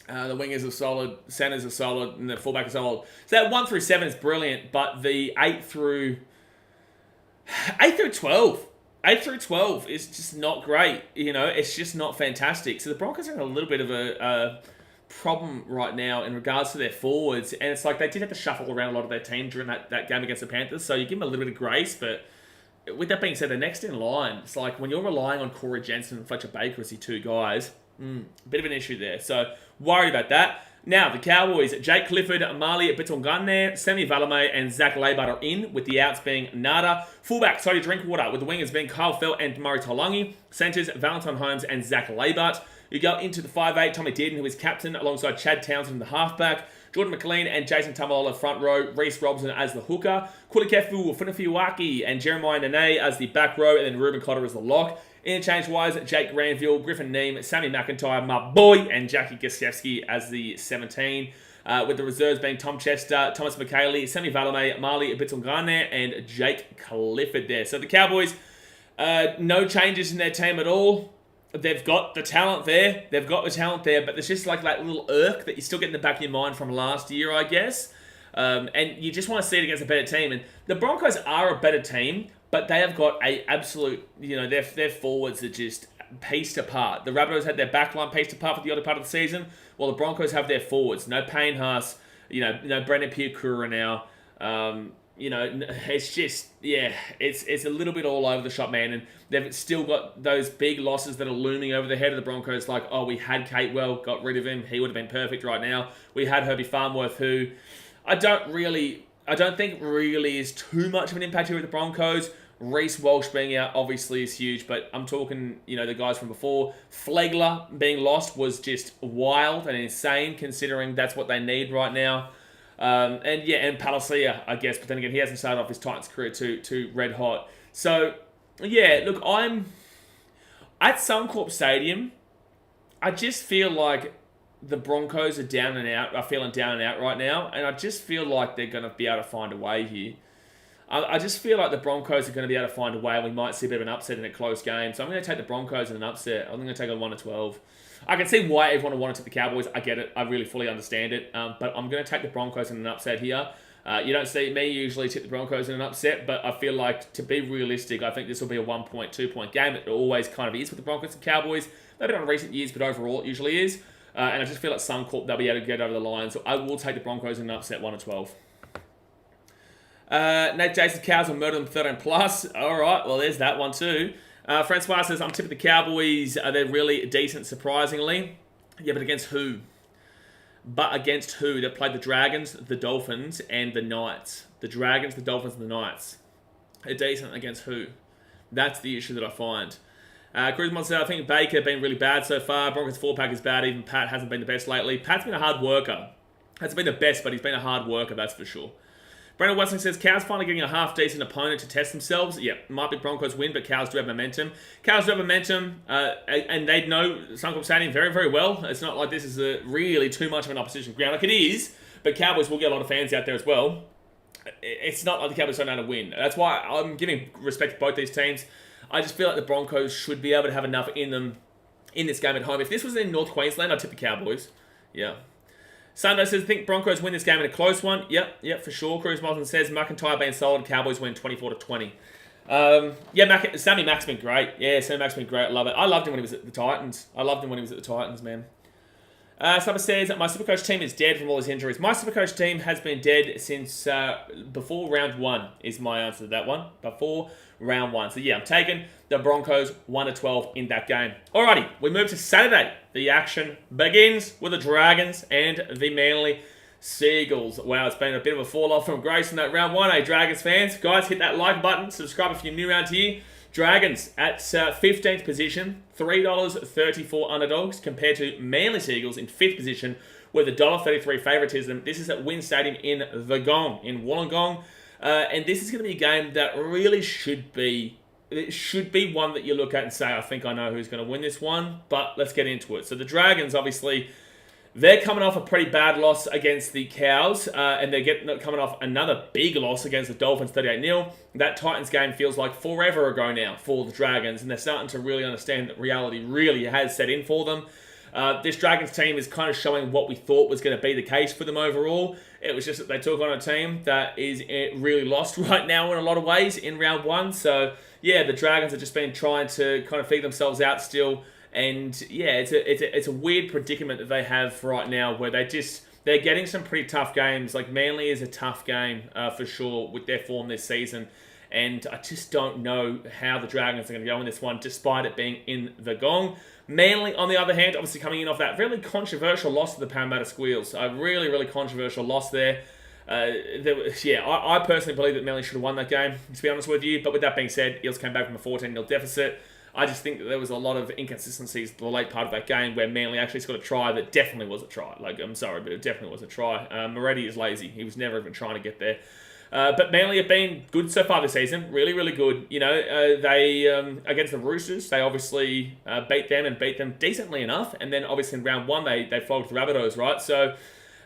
The wingers are solid, centers are solid, and the fullback is solid. So that 1 through 7 is brilliant, but the 8 through 12 is just not great. You know, it's just not fantastic. So the Broncos are in a little bit of a problem right now in regards to their forwards, and it's like they did have to shuffle around a lot of their team during that game against the Panthers. So you give them a little bit of grace, but with that being said, the next in line, it's like when you're relying on Corey Jensen and Fletcher Baker as the two guys, bit of an issue there. So worried about that. Now, the Cowboys, Jake Clifford, Marley Bitongane, Semi Valame, and Zach Laibart are in, with the outs being Nada. Fullback, Sody Drinkwater, with the wingers being Kyle Felt and Murray Taulagi. Centres, Valentine Holmes and Zach Laibart. You go into the 5'8", Tommy Dearden, who is captain, alongside Chad Townsend, the halfback. Jordan McLean and Jason Tamalola front row. Reece Robson as the hooker. Kulikefu, Funafiwaki, and Jeremiah Nene as the back row. And then Ruben Cotter as the lock. Interchange-wise, Jake Granville, Griffin Neem, Sammy McIntyre, my boy, and Jackie Gasiewski as the 17. With the reserves being Tom Chester, Thomas McKaylee, Semi Valame, Marley Bitongane, and Jake Clifford there. So the Cowboys, no changes in their team at all. They've got the talent there. But there's just like that little irk that you still get in the back of your mind from last year, I guess. And you just want to see it against a better team. And the Broncos are a better team, but they have got a absolute, their forwards are just pieced apart. The Rabbitohs had their backline pieced apart for the other part of the season, while the Broncos have their forwards. No Payne Haas, no Brendan Piakura now. It's just, it's a little bit all over the shop, man. And they've still got those big losses that are looming over the head of the Broncos. Like, we had Catewell, got rid of him. He would have been perfect right now. We had Herbie Farnworth, who I don't think really is too much of an impact here with the Broncos. Reece Walsh being out obviously is huge, but I'm talking, the guys from before. Flegler being lost was just wild and insane, considering that's what they need right now. And Palacia, I guess, but then again, he hasn't started off his Titans career too red hot. So, look, I'm at Suncorp Stadium. I just feel like the Broncos are feeling down and out right now, and I just feel like they're going to be able to find a way here. I just feel like the Broncos are going to be able to find a way, and we might see a bit of an upset in a close game. So I'm going to take the Broncos in an upset. I'm going to take a 1-12. I can see why everyone would want to take the Cowboys. I get it. I really fully understand it. But I'm going to take the Broncos in an upset here. You don't see me usually tip the Broncos in an upset, but I feel like, to be realistic, I think this will be a 1-point, 2-point game. It always kind of is with the Broncos and Cowboys. Maybe not in recent years, but overall it usually is. And I just feel like Suncorp, they'll be able to get over the line. So I will take the Broncos in an upset, 1-12. Nate Jason, Cows will murder them 13 plus. All right, well, there's that one too. Francois says, I'm tipping the Cowboys. They're really decent, surprisingly. Yeah, but against who? They played the Dragons, the Dolphins, and the Knights. The Dragons, the Dolphins, and the Knights. They're decent against who? That's the issue that I find. Cruzman said, I think Baker been really bad so far. Broncos 4-pack is bad. Even Pat hasn't been the best lately. Pat's been a hard worker. Hasn't been the best, but he's been a hard worker, that's for sure. Brandon Westling says, Cows finally getting a half-decent opponent to test themselves. Yeah, might be Broncos win, but Cows do have momentum. And they know Suncorp Stadium very, very well. It's not like this is really too much of an opposition ground. Like it is, but Cowboys will get a lot of fans out there as well. It's not like the Cowboys don't know how to win. That's why I'm giving respect to both these teams. I just feel like the Broncos should be able to have enough in them in this game at home. If this was in North Queensland, I'd tip the Cowboys. Yeah. Sando says, I think Broncos win this game in a close one. Yep, for sure. Cruz Martin says, McIntyre being solid, Cowboys win 24-20. Sammy Mack's been great. Yeah, Sammy Mack's been great. I love it. I loved him when he was at the Titans. Man. Summer says, my Supercoach team is dead from all his injuries. My Supercoach team has been dead since before round 1 is my answer to that one. Before round 1. So yeah, I'm taking the Broncos 1-12 in that game. Alrighty, we move to Saturday. The action begins with the Dragons and the Manly Seagulls. Wow, it's been a bit of a fall off from grace in that round 1, Dragons fans? Guys, hit that like button. Subscribe if you're new around here. Dragons at 15th position, $3.34 underdogs, compared to Manly Seagulls in 5th position with a $1.33 favouritism. This is at Wynn Stadium in the Gong, in Wollongong. And this is going to be a game that really should be one that you look at and say, I think I know who's going to win this one, but let's get into it. So the Dragons, obviously, they're coming off a pretty bad loss against the Cows, and they're coming off another big loss against the Dolphins, 38-0. That Titans game feels like forever ago now for the Dragons, and they're starting to really understand that reality really has set in for them. This Dragons team is kind of showing what we thought was going to be the case for them overall. It was just that they took on a team that is really lost right now in a lot of ways in round 1. So, yeah, the Dragons have just been trying to kind of figure themselves out still. And yeah, it's a weird predicament that they have right now where they're getting some pretty tough games. Like Manly is a tough game for sure with their form this season. And I just don't know how the Dragons are going to go in this one, despite it being in the Gong. Manly, on the other hand, obviously coming in off that really controversial loss to the Parramatta Squeals. A really, really controversial loss there. I personally believe that Manly should have won that game, to be honest with you. But with that being said, Eels came back from a 14-0 deficit. I just think that there was a lot of inconsistencies the late part of that game where Manly actually scored a try that definitely was a try. Like, I'm sorry, but it definitely was a try. Moretti is lazy. He was never even trying to get there. But Manly have been good so far this season. Really, really good. They against the Roosters, they obviously beat them decently enough. And then obviously in round 1, they flogged the Rabbitohs, right? So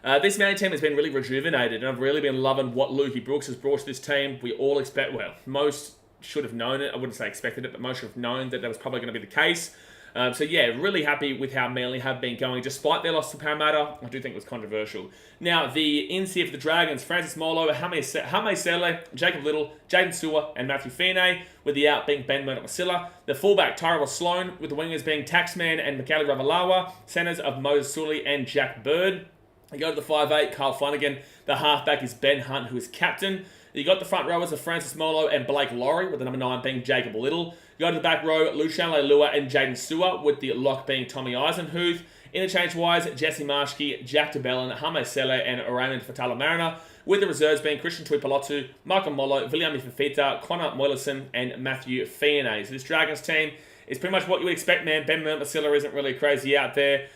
this Manly team has been really rejuvenated. And I've really been loving what Lukey Brooks has brought to this team. We all expect, most should have known it. I wouldn't say expected it, but most should have known that was probably going to be the case. So yeah, really happy with how Manly have been going, despite their loss to Parramatta. I do think it was controversial. Now, the ins here for the Dragons, Francis Molo, Hame Sele, Jacob Little, Jaden Sewer, and Matthew Feeney, with the out being Ben Murdoch-Masila. The fullback, Tyrell Sloan, with the wingers being Taxman and Mikali Ravalawa, centres of Moses Sully and Jack Bird. You go to the 5'8", Carl Flanagan. The halfback is Ben Hunt, who is captain. You got the front rowers of Francis Molo and Blake Laurie, with the number 9 being Jacob Little. You go to the back row, Lucian Leilua and Jaden Sewer, with the lock being Tommy Eisenhuth. Interchange-wise, Jesse Marshke, Jack DeBellin, Hame Sele, and Raymond Fatala Mariner, with the reserves being Christian Tuipulotu, Michael Molo, Viliami Fafita, Connor Moylerson, and Matthew Feeney. So this Dragons team is pretty much what you would expect, man. Ben Murdoch-Masila isn't really crazy out there.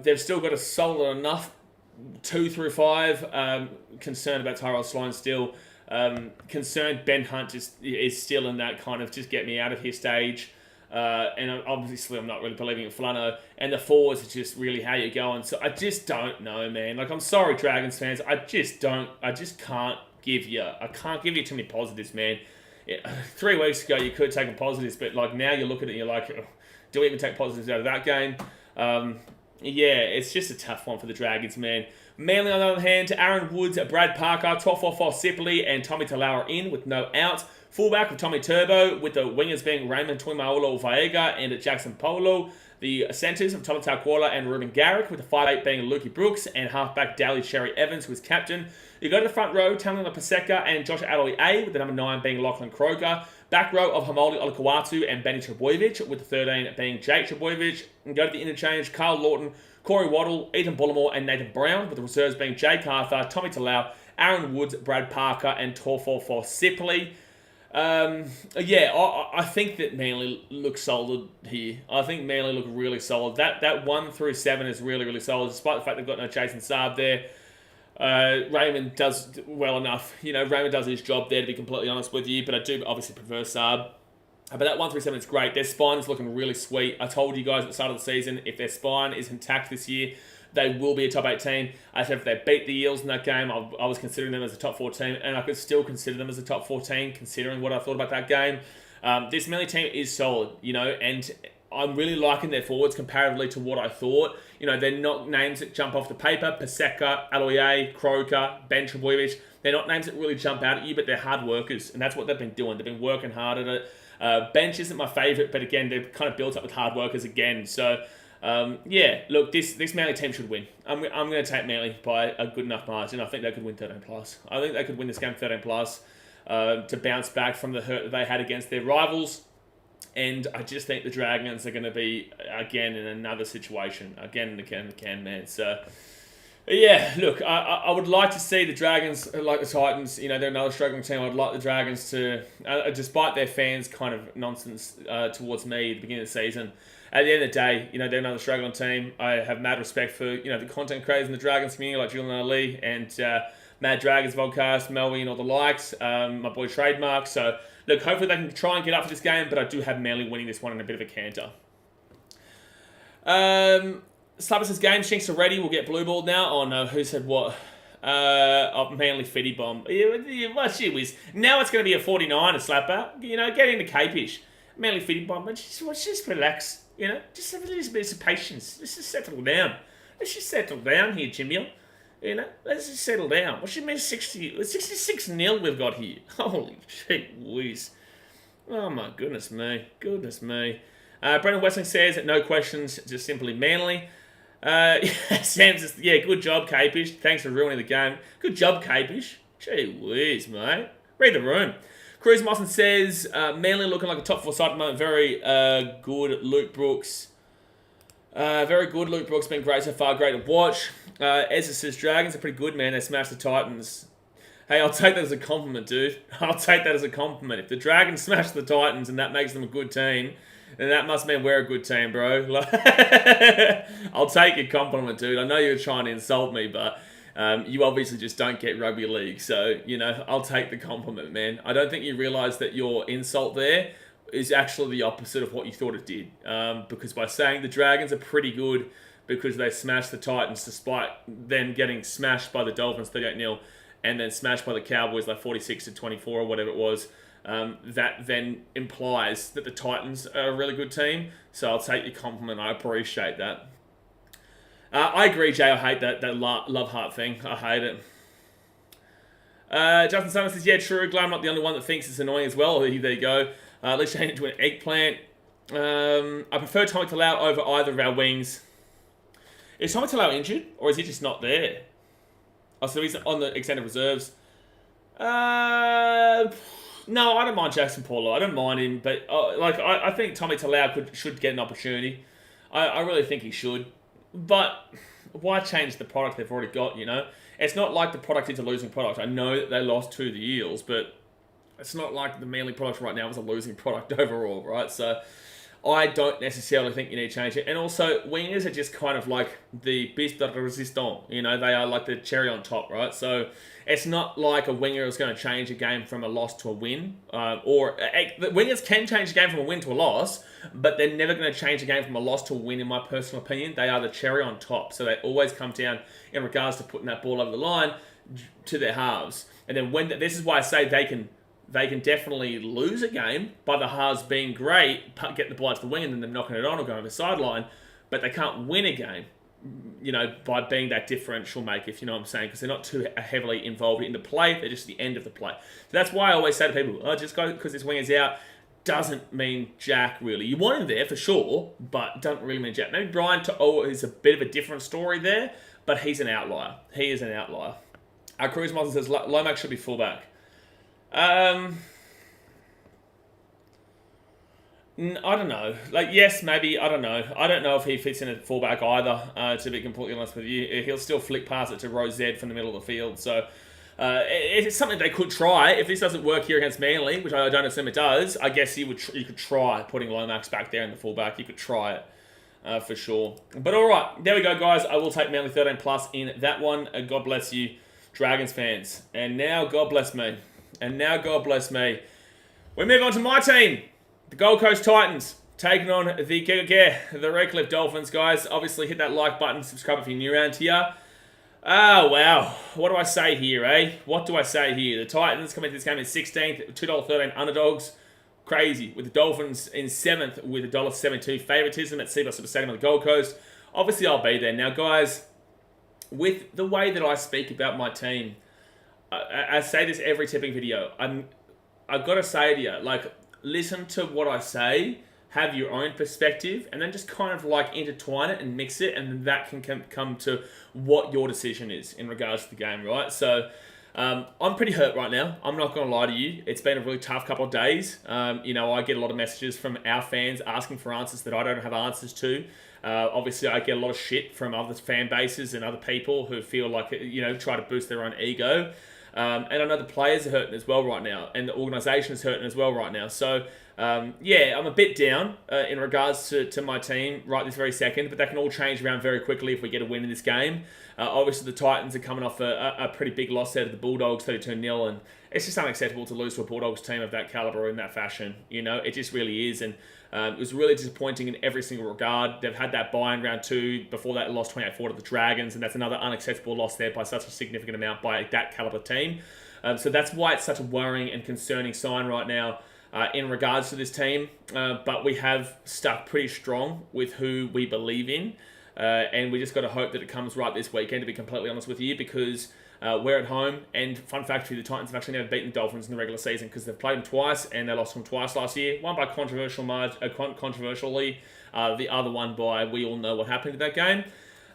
They've still got a solid enough 2 through 5. Concerned about Tyrell Sloan still. Concerned Ben Hunt is still in that kind of just get me out of here stage. And obviously I'm not really believing in Flano. And the forwards are just really how you're going. So I just don't know, man. Like, I'm sorry, Dragons fans. I can't give you too many positives, man. 3 weeks ago you could have taken positives, but like now you look at it and you're like, oh, do we even take positives out of that game? Yeah, it's just a tough one for the Dragons, man. Manly, on the other hand, Aaron Woods, Brad Parker, 12-4-4 Sipley, and Tommy Talawa in with no outs. Fullback with Tommy Turbo, with the wingers being Raymond Tuimaolo Vaega and Jackson Polo. The centres of Tommy Takwala and Ruben Garrick, with the 5'8" being Lukey Brooks, and halfback Daly Sherry Evans, who is captain. You go to the front row, Talanoa Paseka and Josh Adoi A, with the number 9 being Lachlan Croker. Back row of Hamoli Olakawatu and Benny Trebojevic, with the 13 being Jake Trebojevic. And go to the interchange, Carl Lawton, Corey Waddle, Ethan Bullimore, and Nathan Brown, with the reserves being Jake Arthur, Tommy Talau, Aaron Woods, Brad Parker, and 12-4-4 Sipley. I think that Manly look solid here. I think Manly look really solid. That 1 through 7 is really, really solid, despite the fact they've got no Jason Saab there. Raymond does well enough. You know, Raymond does his job there, to be completely honest with you, but I do obviously prefer Saab. But that 1 through 7 is great. Their spine is looking really sweet. I told you guys at the start of the season, if their spine is intact this year, they will be a top 8 team. I said if they beat the Eels in that game, I was considering them as a top 4 team, and I could still consider them as a top 4 team, considering what I thought about that game. This Manly team is solid, you know, and I'm really liking their forwards comparatively to what I thought. You know, they're not names that jump off the paper. Paseka, Aloye, Croker, Ben Trebojevic. They're not names that really jump out at you, but they're hard workers, and that's what they've been doing. They've been working hard at it. Bench isn't my favourite, but again, they're kind of built up with hard workers again. So, look, this Manly team should win. I'm going to take Manly by a good enough margin. I think they could win 13+. I think they could win this game 13+, to bounce back from the hurt that they had against their rivals. And I just think the Dragons are going to be, again, in another situation. Again and again, man. So, yeah, look, I would like to see the Dragons, like the Titans, you know, they're another struggling team. I'd like the Dragons to, despite their fans' kind of nonsense towards me at the beginning of the season, at the end of the day, you know, they're another struggling team. I have mad respect for, you know, the content creators in the Dragons community, like Julian Ali and Mad Dragons Vodcast, Melvin, and all the likes, my boy Trademark. So, look, hopefully they can try and get up for this game, but I do have Manly winning this one in a bit of a canter. Slappers' game, Shinks are ready. We'll get blue balled now. Oh no, who said what? Manly Fitty Bomb. Yeah, well, shit whiz. Now it's going to be a 49, a slapper. You know, get into Capish. Manly Fitty Bomb, but just relax. You know, just have a little bit of patience. Let's just settle down. Let's just settle down here, Jimmy. You know, let's just settle down. What should mean 66-0 we've got here? Holy shit whiz. Oh my goodness me. Goodness me. Brendan Westling says, no questions, just simply Manly. Sam says, yeah, good job, Capish. Thanks for ruining the game. Good job, Capish. Gee whiz, mate. Read the room. Cruz Mawson says, Manly looking like a top 4 side at the moment. Very good, Luke Brooks. Very good, Luke Brooks. Been great so far. Great to watch. Ezra says, Dragons are pretty good, man. They smashed the Titans. Hey, I'll take that as a compliment, dude. I'll take that as a compliment. If the Dragons smash the Titans and that makes them a good team, then that must mean we're a good team, bro. I'll take your compliment, dude. I know you're trying to insult me, but you obviously just don't get rugby league. So, you know, I'll take the compliment, man. I don't think you realise that your insult there is actually the opposite of what you thought it did. Because by saying the Dragons are pretty good because they smashed the Titans despite them getting smashed by the Dolphins 38-0 and then smashed by the Cowboys like 46-24 or whatever it was, that then implies that the Titans are a really good team. So I'll take your compliment. I appreciate that. I agree, Jay. I hate that love heart thing. I hate it. Justin Summers says, yeah, true. Glad I'm not the only one that thinks it's annoying as well. There you go. Let's change it to an eggplant. I prefer Tommy Talau over either of our wings. Is Tommy Talau injured, or is he just not there? Oh, so he's on the extended reserves. No, I don't mind Jackson Paulo. I don't mind him, but I think Tommy Talau should get an opportunity. I really think he should. But why change the product they've already got, you know? It's not like the product is a losing product. I know that they lost to the Eels, but it's not like the Manly product right now is a losing product overall, right? So I don't necessarily think you need to change it. And also, wingers are just kind of like the pièce de résistance. You know, they are like the cherry on top, right? So it's not like a winger is going to change a game from a loss to a win. The wingers can change a game from a win to a loss, but they're never going to change a game from a loss to a win, in my personal opinion. They are the cherry on top. So they always come down in regards to putting that ball over the line to their halves. And then this is why I say they can definitely lose a game by the halves being great, get the ball to the wing and then them knocking it on or going over the sideline, but they can't win a game, you know, by being that differential maker, if you know what I'm saying, because they're not too heavily involved in the play, they're just the end of the play. So that's why I always say to people, just go because this wing is out, doesn't mean jack, really. You want him there for sure, but doesn't really mean jack. Maybe Brian is a bit of a different story there, but he's an outlier. He is an outlier. Cruz Martin says, Lomax should be fullback. I don't know. Yes, maybe. I don't know. I don't know if he fits in at fullback either, to be completely honest with you. He'll still flick past it to Rosette from the middle of the field. So it's something they could try. If this doesn't work here against Manly, which I don't assume it does, I guess you could try putting Lomax back there in the fullback. You could try it for sure. But all right, there we go, guys. I will take Manly 13 plus in that one. God bless you, Dragons fans. And now, God bless me. We move on to my team, the Gold Coast Titans, taking on the Redcliffe Dolphins, guys. Obviously, hit that like button, subscribe if you're new around here. Oh, wow. What do I say here, eh? What do I say here? The Titans come into this game in 16th, $2.13 underdogs. Crazy. With the Dolphins in 7th with $1.72 favoritism at Seaboss Super Stadium on the Gold Coast. Obviously, I'll be there. Now, guys, with the way that I speak about my team, I say this every tipping video. I've got to say to you, listen to what I say, have your own perspective, and then just kind of intertwine it and mix it, and that can come to what your decision is in regards to the game, right? So I'm pretty hurt right now. I'm not going to lie to you. It's been a really tough couple of days. I get a lot of messages from our fans asking for answers that I don't have answers to. Obviously, I get a lot of shit from other fan bases and other people who feel try to boost their own ego. And I know the players are hurting as well right now, and the organisation is hurting as well right now. So, I'm a bit down in regards to my team right this very second, but that can all change around very quickly if we get a win in this game. Obviously, the Titans are coming off a pretty big loss there to the Bulldogs, 32-0, and it's just unacceptable to lose to a Bulldogs team of that calibre in that fashion. You know, it just really is, and it was really disappointing in every single regard. They've had that bye in round 2. Before that, lost 28-4 to the Dragons, and that's another unacceptable loss there by such a significant amount by that calibre team. So that's why it's such a worrying and concerning sign right now in regards to this team. But we have stuck pretty strong with who we believe in, and we just got to hope that it comes right this weekend, to be completely honest with you, because we're at home, and fun fact for you, the Titans have actually never beaten the Dolphins in the regular season because they've played them twice, and they lost them twice last year. One by controversially, the other one by we all know what happened in that game.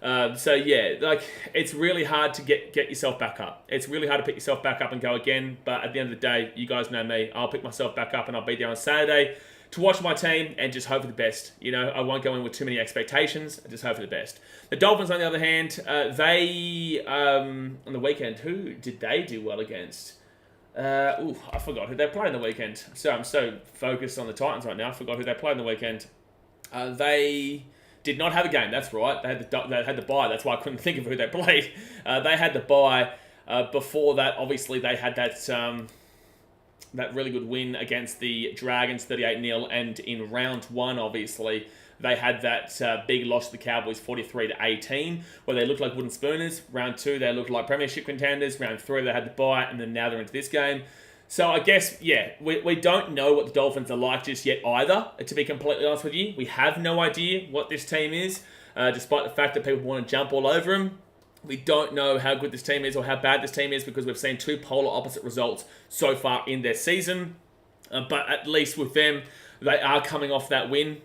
It's really hard to get yourself back up. It's really hard to pick yourself back up and go again, but at the end of the day, you guys know me. I'll pick myself back up, and I'll be there on Saturday to watch my team and just hope for the best. You know, I won't go in with too many expectations. I just hope for the best. The Dolphins, on the other hand, on the weekend, who did they do well against? I forgot who they played on the weekend. So I'm so focused on the Titans right now. I forgot who they played on the weekend. They did not have a game. That's right. They had the bye. That's why I couldn't think of who they played. They had the bye. Before that, obviously, they had that really good win against the Dragons, 38-0, and in round 1, obviously, they had that big loss to the Cowboys, 43-18, where they looked like wooden spooners. Round 2, they looked like premiership contenders. Round 3, they had the bye, and then now they're into this game. So I guess, yeah, we don't know what the Dolphins are like just yet either, to be completely honest with you. We have no idea what this team is, despite the fact that people want to jump all over them. We don't know how good this team is or how bad this team is because we've seen two polar opposite results so far in their season. But at least with them, they are coming off that win.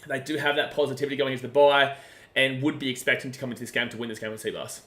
They do have that positivity going into the bye and would be expecting to come into this game to win this game with Seabass.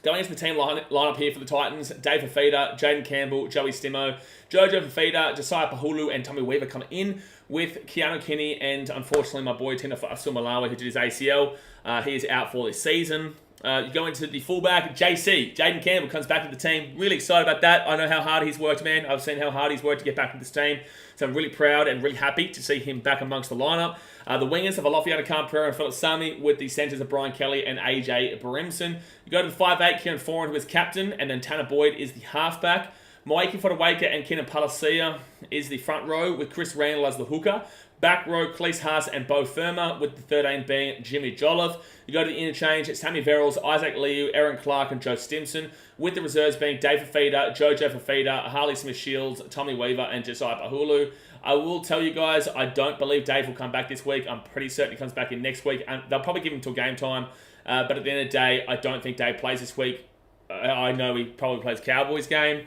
Going into the team lineup here for the Titans, Dave Fafita, Jaden Campbell, Joey Stimo, Jojo Fafita, Josiah Pahulu, and Tommy Weaver come in with Keanu Kinney and, unfortunately, my boy Tina Malawi, who did his ACL. He is out for this season. You go into the fullback, JC. Jaden Campbell comes back to the team. Really excited about that. I know how hard he's worked, man. I've seen how hard he's worked to get back to this team. So I'm really proud and really happy to see him back amongst the lineup. The wingers have Alofiana Khan-Pereira and Philip Sami with the centres of Brian Kelly and AJ Brimson. You go to the 5'8", Kieran Foran, who is captain, and then Tanner Boyd is the halfback. Maiki Fodawaker and Keenan Palacia is the front row with Chris Randall as the hooker. Back row, Cleese Haas and Bo Firma, with the 13 being Jimmy Jolliffe. You go to the interchange, it's Sammy Verrills, Isaac Liu, Aaron Clark, and Joe Stimson, with the reserves being Dave Fafita, Jojo Fafita, Harley Smith-Shields, Tommy Weaver, and Josiah Pahulu. I will tell you guys, I don't believe Dave will come back this week. I'm pretty certain he comes back in next week, and they'll probably give him till game time. But at the end of the day, I don't think Dave plays this week. I know he probably plays Cowboys game.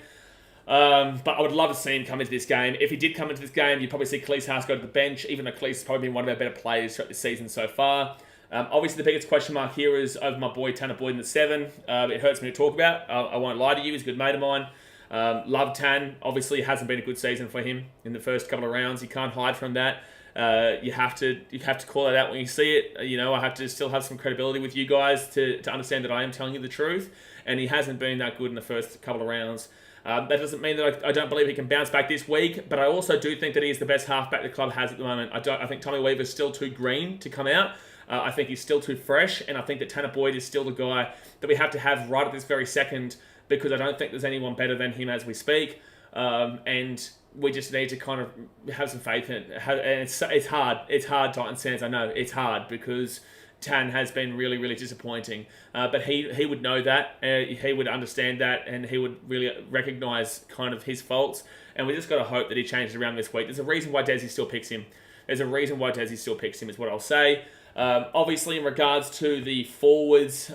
But I would love to see him come into this game. If he did come into this game, you'd probably see Cleese Haas go to the bench, even though Cleese has probably been one of our better players throughout the season so far. Obviously, the biggest question mark here is over my boy Tanner Boyd in the 7. It hurts me to talk about. I won't lie to you. He's a good mate of mine. Love Tan. Obviously, it hasn't been a good season for him in the first couple of rounds. You can't hide from that. You have to call it out when you see it. You know, I have to still have some credibility with you guys to understand that I am telling you the truth. And he hasn't been that good in the first couple of rounds. That doesn't mean that I don't believe he can bounce back this week, but I also do think that he is the best halfback the club has at the moment. I think Tommy Weaver's still too green to come out. I think he's still too fresh, and I think that Tanner Boyd is still the guy that we have to have right at this very second, because I don't think there's anyone better than him as we speak. And we just need to kind of have some faith in it. And it's hard. It's hard, Titans fans. I know it's hard because Tan has been really, really disappointing. But he would know that. He would understand that, and he would really recognise kind of his faults. And we just got to hope that he changes around this week. There's a reason why Desi still picks him. Is what I'll say. Obviously, in regards to the forwards,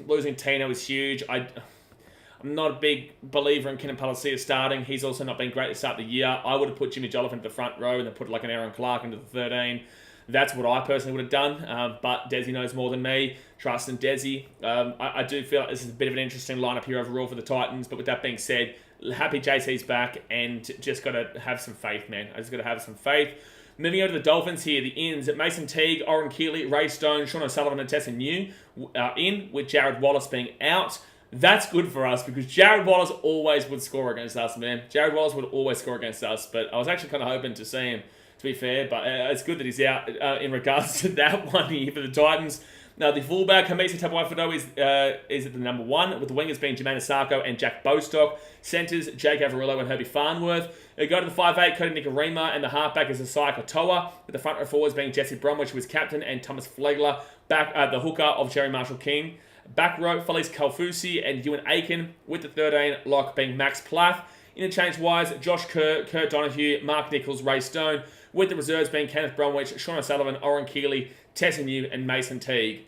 losing Tino is huge. I'm not a big believer in Kenan Palacia starting. He's also not been great to start the year. I would have put Jimmy Jolliffe into the front row and then put like an Aaron Clark into the 13. That's what I personally would have done. But Desi knows more than me. Trust in Desi. I do feel like this is a bit of an interesting lineup here overall for the Titans. But with that being said, happy JC's back and just got to have some faith, man. I just got to have some faith. Moving over to the Dolphins here, the ins, Mason Teague, Oren Keeley, Ray Stone, Sean O'Sullivan, and Tessa New are in, with Jared Wallace being out. That's good for us because Jared Wallace always would score against us, man. Jared Wallace would always score against us, but I was actually kind of hoping to see him, to be fair, but it's good that he's out in regards to that one here for the Titans. Now, the fullback, Hamisa Tabuai-Fidow, is at the number 1, with the wingers being Jermaine Asako and Jack Bostock. Centres, Jake Avarillo and Herbie Farnworth. They go to the 5'8", Cody Nikarima, and the halfback is Asai Katoa, with the front row forwards being Jesse Bromwich, who is captain, and Thomas Flegler, the hooker of Jerry Marshall King. Back row, Felice Kalfusi and Ewan Aiken, with the 13 lock being Max Plath. Interchange-wise, Josh Kerr, Kurt Donahue, Mark Nichols, Ray Stone, with the reserves being Kenneth Bromwich, Sean O'Sullivan, Oren Keeley, Tessa New, and Mason Teague.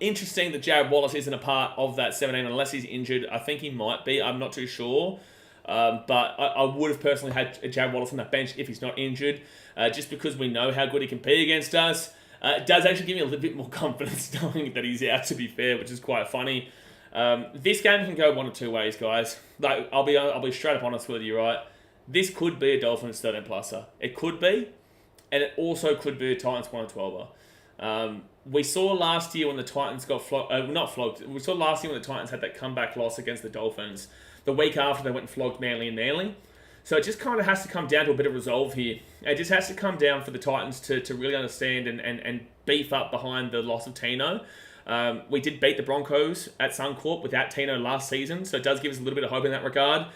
Interesting that Jared Wallace isn't a part of that 17 unless he's injured. I think he might be. I'm not too sure. But I would have personally had Jared Wallace on that bench if he's not injured, just because we know how good he can be against us. It does actually give me a little bit more confidence knowing that he's out, to be fair, which is quite funny. This game can go one of two ways, guys. Like, I'll be straight up honest with you, right? This could be a Dolphins 13-pluser. It could be, and it also could be a Titans 1-12er. We saw last year when the Titans got not flogged. We saw last year when the Titans had that comeback loss against the Dolphins. The week after, they went and flogged Manly and Manly. So it just kind of has to come down to a bit of resolve here. It just has to come down for the Titans to really understand and beef up behind the loss of Tino. We did beat the Broncos at Suncorp without Tino last season, so it does give us a little bit of hope in that regard.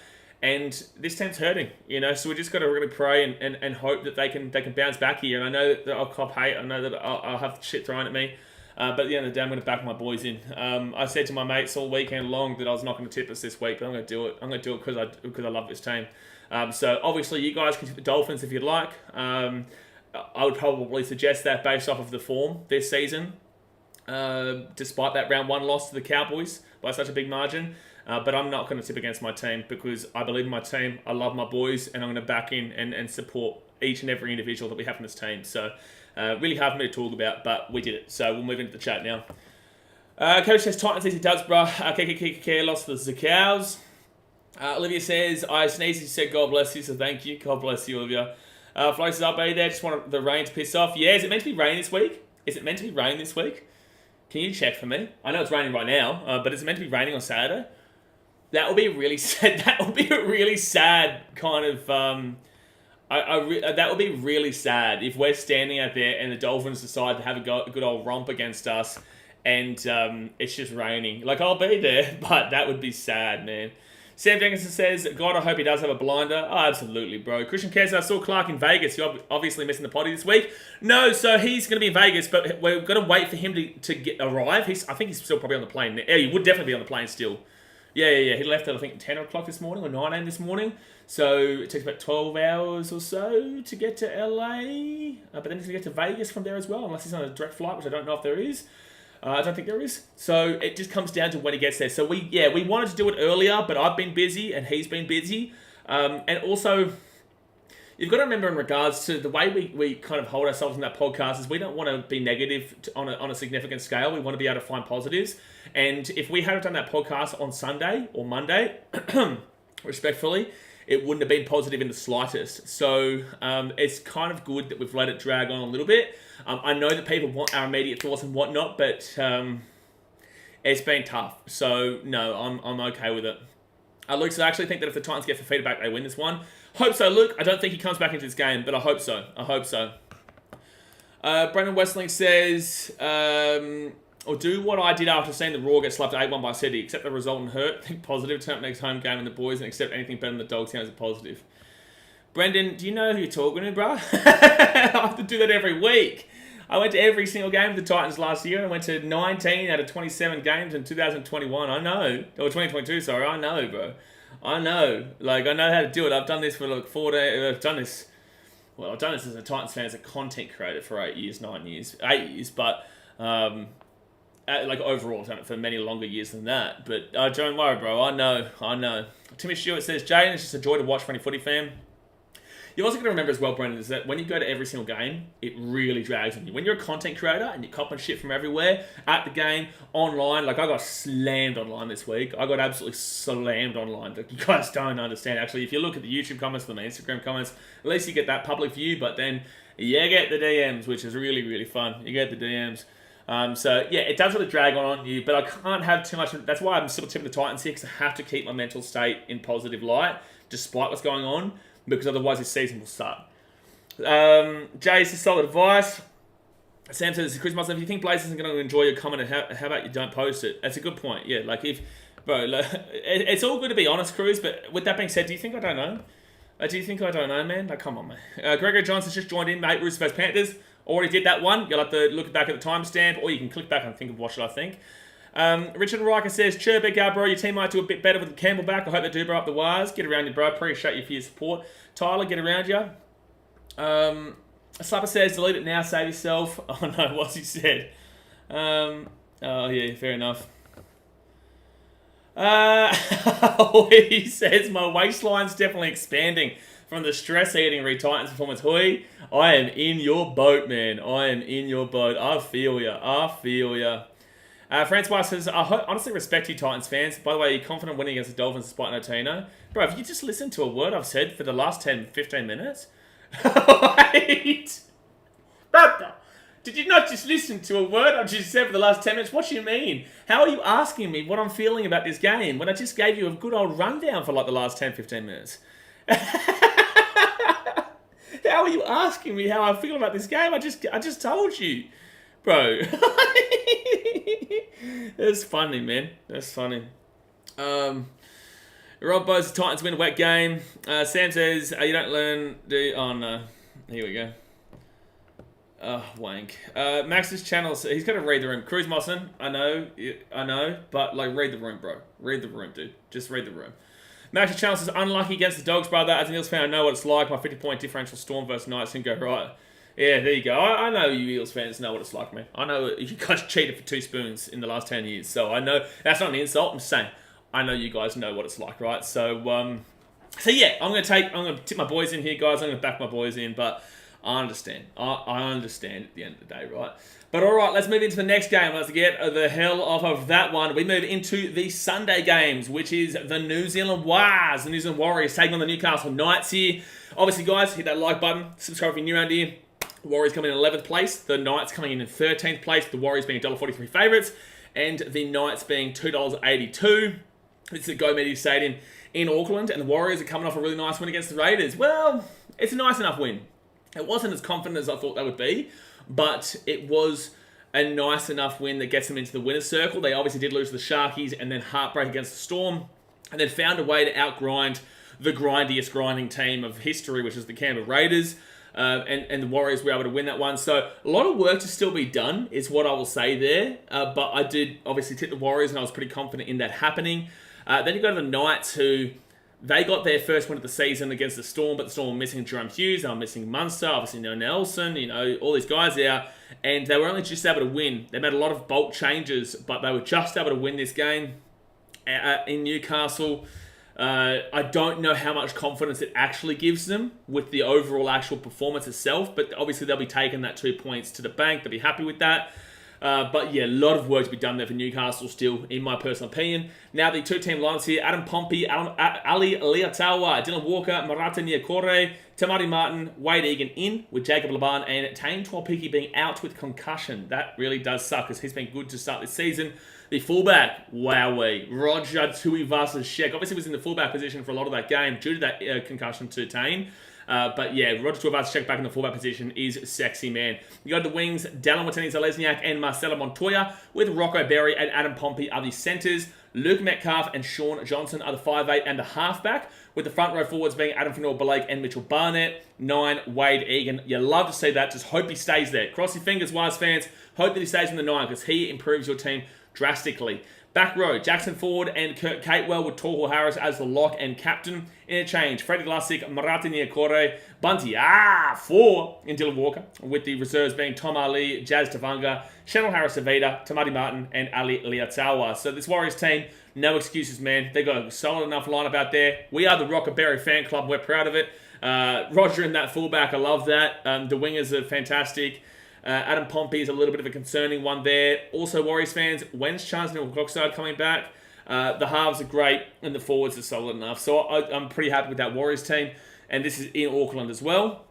And this team's hurting, so we just got to really pray and hope that they can bounce back here. And I know that I'll cop hate. I know that I'll have shit thrown at me. But at the end of the day, I'm going to back my boys in. I said to my mates all weekend long that I was not going to tip us this week, but I'm going to do it. I'm going to do it because I love this team. So obviously you guys can tip the Dolphins if you'd like. I would probably suggest that based off of the form this season, despite that round 1 loss to the Cowboys by such a big margin. But I'm not going to tip against my team because I believe in my team. I love my boys, and I'm going to back in and support each and every individual that we have in this team. So really hard for me to talk about, but we did it. So we'll move into the chat now. Coach says Titans easy dubs, bruh. Lost to the Cows. Olivia says, I sneezed. She said, God bless you. So thank you. God bless you, Olivia. Flo says, up, there. Just want the rain to piss off. Yeah, is it meant to be rain this week? Is it meant to be rain this week? Can you check for me? I know it's raining right now, but is it meant to be raining on Saturday? That would be really sad. That would be a really sad kind of. That would be really sad if we're standing out there and the Dolphins decide to have a good old romp against us, and it's just raining. Like, I'll be there, but that would be sad, man. Sam Jenkinson says, God, I hope he does have a blinder. Oh, absolutely, bro. Christian Kez, I saw Clark in Vegas. You're obviously missing the potty this week. No, so he's going to be in Vegas, but we're going to wait for him to arrive. I think he's still probably on the plane. Yeah, he would definitely be on the plane still. Yeah. He left at, I think, 10 o'clock this morning or 9 a.m. this morning. So it takes about 12 hours or so to get to LA. But then he's going to get to Vegas from there as well, unless he's on a direct flight, which I don't know if there is. I don't think there is. So it just comes down to when he gets there. So we wanted to do it earlier, but I've been busy and he's been busy. And also, you've got to remember in regards to the way we kind of hold ourselves in that podcast is we don't want to be negative on a significant scale. We want to be able to find positives. And if we had done that podcast on Sunday or Monday, respectfully, it wouldn't have been positive in the slightest. So it's kind of good that we've let it drag on a little bit. I know that people want our immediate thoughts and whatnot, but it's been tough. So no, I'm okay with it. Luke says, I actually think that if the Titans get Fafita back, they win this one. Hope so, Luke. I don't think he comes back into this game, but I hope so. Brendan Westling says, or do what I did after seeing the Raw get slapped 8-1 by City. Accept the result and hurt. Think positive. Turn up next home game and the boys and accept anything better than the Dogs sounds positive. Brendan, do you know who you're talking to, bro? I have to do that every week. I went to every single game of the Titans last year. I went to 19 out of 27 games in 2021. I know. Or 2022, sorry. I know, bro. I know. Like, I know how to do it. I've done this for like 4 days. I've done this as a Titans fan, as a content creator for 8 years. But, like, overall, I've done it for many longer years than that. But don't worry, bro. I know. Timmy Stewart says, Jaden, it's just a joy to watch for any footy fan. You're also going to remember as well, Brendan, is that when you go to every single game, it really drags on you. When you're a content creator and you're copping shit from everywhere, at the game, online, like I got slammed online this week. I got absolutely slammed online. Like, you guys don't understand. Actually, if you look at the YouTube comments and the Instagram comments, at least you get that public view, but then you get the DMs, which is really, really fun. You get the DMs. So, yeah, it does sort of drag on you, but I can't have too much. That's why I'm still tipping the Titans here, because I have to keep my mental state in positive light, despite what's going on, because otherwise this season will start. Jay says, solid advice. Sam says, Chris Muslim, if you think Blaze isn't going to enjoy your comment, how about you don't post it? That's a good point. Yeah, like it's all good to be honest, Cruz, but with that being said, do you think I don't know? Man? Like, come on, man. Gregory Johnson's just joined in, mate. Roosters vs Panthers. Already did that one. You'll have to look back at the timestamp, or you can click back and think of what should I think. Richard Riker says, Chirp, big guy, bro. Your team might do a bit better with Campbell back. I hope they do, bro, up the wires. Get around you, bro. Appreciate you for your support. Tyler, get around you. Slapper says, delete it now, save yourself. Oh, no, what's he said? Oh, yeah, fair enough. He says, my waistline's definitely expanding from the stress eating Titans performance. Hui, I am in your boat, man. I am in your boat. I feel ya. Francois says, I honestly respect you, Titans fans. By the way, are you confident winning against the Dolphins despite no Tino? Bro, have you just listened to a word I've said for the last 10, 15 minutes? Wait. Did you not just listen to a word I've just said for the last 10 minutes? What do you mean? How are you asking me what I'm feeling about this game when I just gave you a good old rundown for like the last 10, 15 minutes? How are you asking me how I feel about this game? I just told you. Bro. That's funny, man. That's funny. Rob Bose, the Titans win a wet game. Sam says, you don't learn, do you? Oh, no. Here we go. Wank. Max's channels. He's got to read the room. Cruz Mosson. I know, but like read the room, bro. Read the room, dude. Just read the room. Max's channel says unlucky against the Dogs, brother. As an Eels fan, I know what it's like. My 50-point differential Storm versus Knights can go right. Yeah, there you go. I know you Eels fans know what it's like, man. I know you guys cheated for 2 spoons in the last 10 years, so I know that's not an insult. I'm saying I know you guys know what it's like, right? So yeah, I'm gonna tip my boys in here, guys. I'm gonna back my boys in, but I understand. I understand at the end of the day, right? But all right, let's move into the next game. Let's get the hell off of that one. We move into the Sunday games, which is the New Zealand Wars. The New Zealand Warriors taking on the Newcastle Knights here. Obviously, guys, hit that like button. Subscribe if you're new around here. Warriors coming in 11th place. The Knights coming in 13th place. The Warriors being $1.43 favourites. And the Knights being $2.82. This is at Go Media Stadium in Auckland. And the Warriors are coming off a really nice win against the Raiders. Well, it's a nice enough win. It wasn't as confident as I thought they would be, but it was a nice enough win that gets them into the winner's circle. They obviously did lose to the Sharkies and then heartbreak against the Storm, and then found a way to outgrind the grindiest grinding team of history, which is the Canberra Raiders, and the Warriors were able to win that one. So a lot of work to still be done is what I will say there, but I did obviously tip the Warriors, and I was pretty confident in that happening. Then you go to the Knights, who they got their first win of the season against the Storm, but the Storm were missing Jerome Hughes, they were missing Munster, obviously no Nelson, all these guys out, and they were only just able to win. They made a lot of bulk changes, but they were just able to win this game in Newcastle. I don't know how much confidence it actually gives them with the overall actual performance itself, but obviously they'll be taking that 2 points to the bank. They'll be happy with that. But yeah, a lot of work to be done there for Newcastle still, in my personal opinion. Now the 2-team lines here: Adam Pompey, Ali Leatawa, Dylan Walker, Marata Niokore, Tamari Martin, Wade Egan in with Jacob Laban, and Tane Tuapiki being out with concussion. That really does suck, because he's been good to start this season. The fullback, wowee, Roger Tuivasa-Sheck. Obviously was in the fullback position for a lot of that game due to that concussion to Tane. But yeah, Roger Tuivasa-Sheck back in the fullback position is sexy, man. You got the wings, Dallin Watene-Zalesniak and Marcelo Montoya, with Rocco Berry and Adam Pompey are the centres. Luke Metcalf and Sean Johnson are the 5'8" and the halfback, with the front row forwards being Adam Fanua-Blake and Mitchell Barnett. 9, Wade Egan. You love to see that. Just hope he stays there. Cross your fingers, Wise fans. Hope that he stays in the 9, because he improves your team drastically. Back row, Jackson Ford and Kurt Catewell with Torhall Harris as the lock and captain. Interchange, Freddie Glassick, Marata Niokore, Bunty, 4 in Dylan Walker, with the reserves being Tom Ali, Jazz Tavanga, Chanel Harris-Aveda, Tamati Martin, and Ali Leatawa. So this Warriors team, no excuses, man. They got a solid enough lineup out there. We are the Rockaberry fan club. We're proud of it. Roger in that fullback, I love that. The wingers are fantastic. Adam Pompey is a little bit of a concerning one there. Also, Warriors fans, when's Charles Nicholl-Coxside coming back? The halves are great, and the forwards are solid enough. So I'm pretty happy with that Warriors team, and this is in Auckland as well.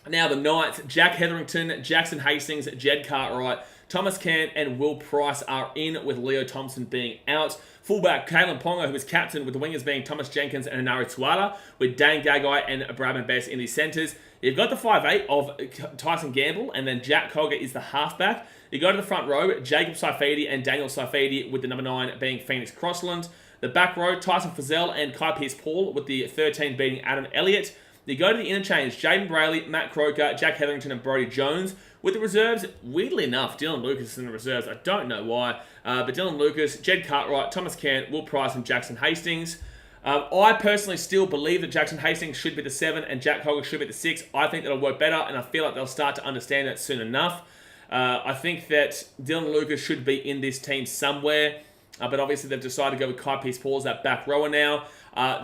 Now the Knights, Jack Hetherington, Jackson Hastings, Jed Cartwright, Thomas Cant, and Will Price are in, with Leo Thompson being out. Fullback, Kalen Ponga, who is captain, with the wingers being Thomas Jenkins and Anari Tuala, with Dane Gagai and Bradman Best in the centres. You've got the 5'8" of Tyson Gamble, and then Jack Cogger is the halfback. You go to the front row, Jacob Saifidi and Daniel Saifidi, with the number 9 being Phoenix Crossland. The back row, Tyson Frizzell and Kai Pearce-Paul, with the 13 being Adam Elliott. You go to the interchange, Jaden Brayley, Matt Croker, Jack Hetherington and Brodie Jones. With the reserves, weirdly enough, Dylan Lucas is in the reserves. I don't know why. But Dylan Lucas, Jed Cartwright, Thomas Cant, Will Price and Jackson Hastings. I personally still believe that Jackson Hastings should be the 7 and Jack Cogger should be the 6. I think that'll work better, and I feel like they'll start to understand that soon enough. I think that Dylan Lucas should be in this team somewhere, but obviously they've decided to go with Kai Pearce-Paul as that back rower now.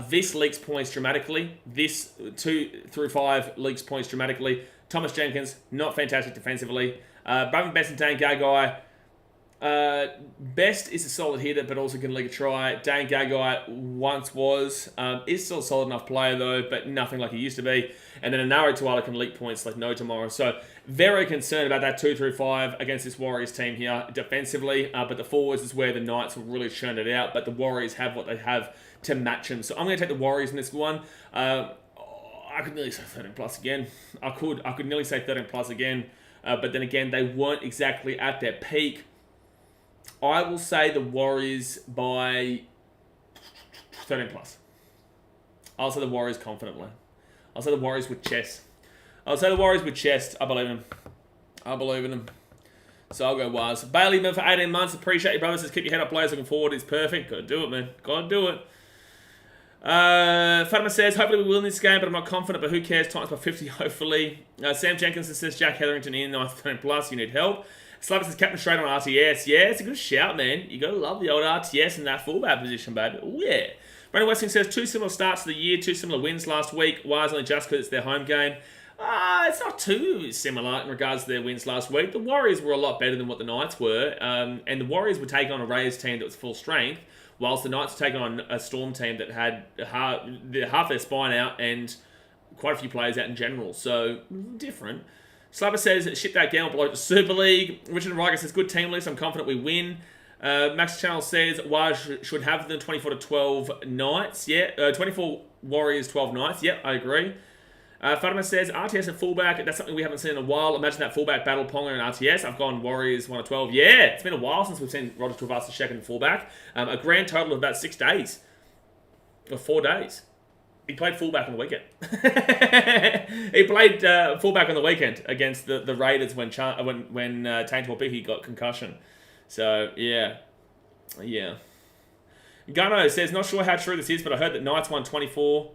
This leaks points dramatically. This 2 through 5 leaks points dramatically. Thomas Jenkins, not fantastic defensively. Bradman Best and Dane Gagai. Best is a solid hitter, but also can league a try. Dane Gagai once was. Is still a solid enough player, though, but nothing like he used to be. And then Anari Tuala can leak points like no tomorrow. So, very concerned about that 2 through 5 against this Warriors team here defensively. But the forwards is where the Knights will really churn it out. But the Warriors have what they have to match them. So, I'm going to take the Warriors in this one. I could nearly say 13 plus again. I could nearly say 13 plus again. But then again, they weren't exactly at their peak. I will say the Warriors by 13 plus. I'll say the Warriors confidently. I'll say the Warriors with chest. I believe in them. I believe in them. So I'll go Waz. Bailey, man, for 18 months. Appreciate you, brother. Says keep your head up, players. Looking forward. It's perfect. Gotta do it, man. Gotta do it. Fatima says, hopefully we will in this game, but I'm not confident, but who cares? Titans by 50, hopefully. Sam Jenkinson says, Jack Hetherington in, 9 plus, you need help. Slavis says, Captain Straight on RTS. Yeah, it's a good shout, man. You gotta love the old RTS in that fullback position, baby. Oh, yeah. Brandon Westing says, 2 similar starts to the year, 2 similar wins last week. Why is only just because it's their home game? It's not too similar in regards to their wins last week. The Warriors were a lot better than what the Knights were, and the Warriors would take on a Rays team that was full strength, whilst the Knights were taking on a Storm team that had half their spine out and quite a few players out in general. So, different. Slabber says, ship that game below the Super League. Richard Riker says, good team list. I'm confident we win. Max Channel says, Waj should have the 24-12 Knights. Yeah, 24 Warriors, 12 Knights. Yep, I agree. Fatima says, RTS at fullback, that's something we haven't seen in a while. Imagine that fullback battle, Ponga and RTS. I've gone Warriors 1 of 12. Yeah, it's been a while since we've seen Roger Travasa and fullback. A grand total of about 6 days. Or 4 days. He played fullback on the weekend. He played fullback on the weekend against the Raiders when Taintor Bicky got concussion. So, yeah. Yeah. Gunno says, not sure how true this is, but I heard that Knights won 24.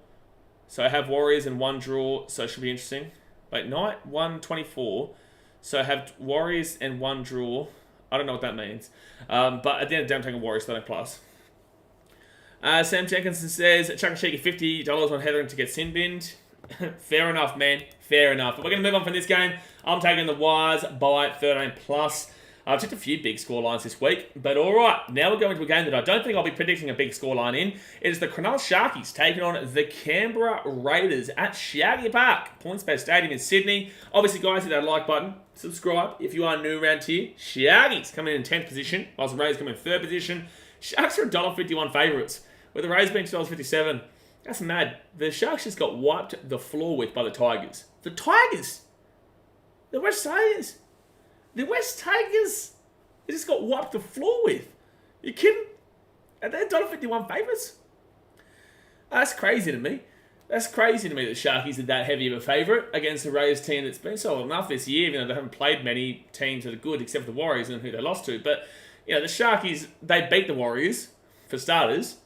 So I have Warriors and 1 draw, so it should be interesting. Wait, Knight 1-24. So I have Warriors and 1 draw. I don't know what that means. But at the end of the day, I'm taking Warriors 30 plus. Sam Jenkinson says, chuck and shake $50 on Hetherington to get sin binned. Fair enough, man. Fair enough. But we're going to move on from this game. I'm taking the Wires by 13 plus. I've checked a few big scorelines this week, but all right, now we're going to a game that I don't think I'll be predicting a big scoreline in. It is the Cronulla Sharkies taking on the Canberra Raiders at Shaggy Park, PointsBet Stadium in Sydney. Obviously, guys, hit that like button, subscribe if you are new around here. Shaggies coming in 10th position, whilst the Raiders come in 3rd position. Sharks are $1.51 favourites, with the Raiders being $2.57. That's mad. The Sharks just got wiped the floor with by the Tigers. The Tigers! The West Tigers! The West Tigers, they just got wiped the floor with. You kidding? Are they $1.51 favourites? That's crazy to me. That's crazy to me that Sharkies are that heavy of a favourite against the Raiders team that's been solid enough this year, even though they haven't played many teams that are good except for the Warriors and who they lost to. But, you know, the Sharkies, they beat the Warriors, for starters,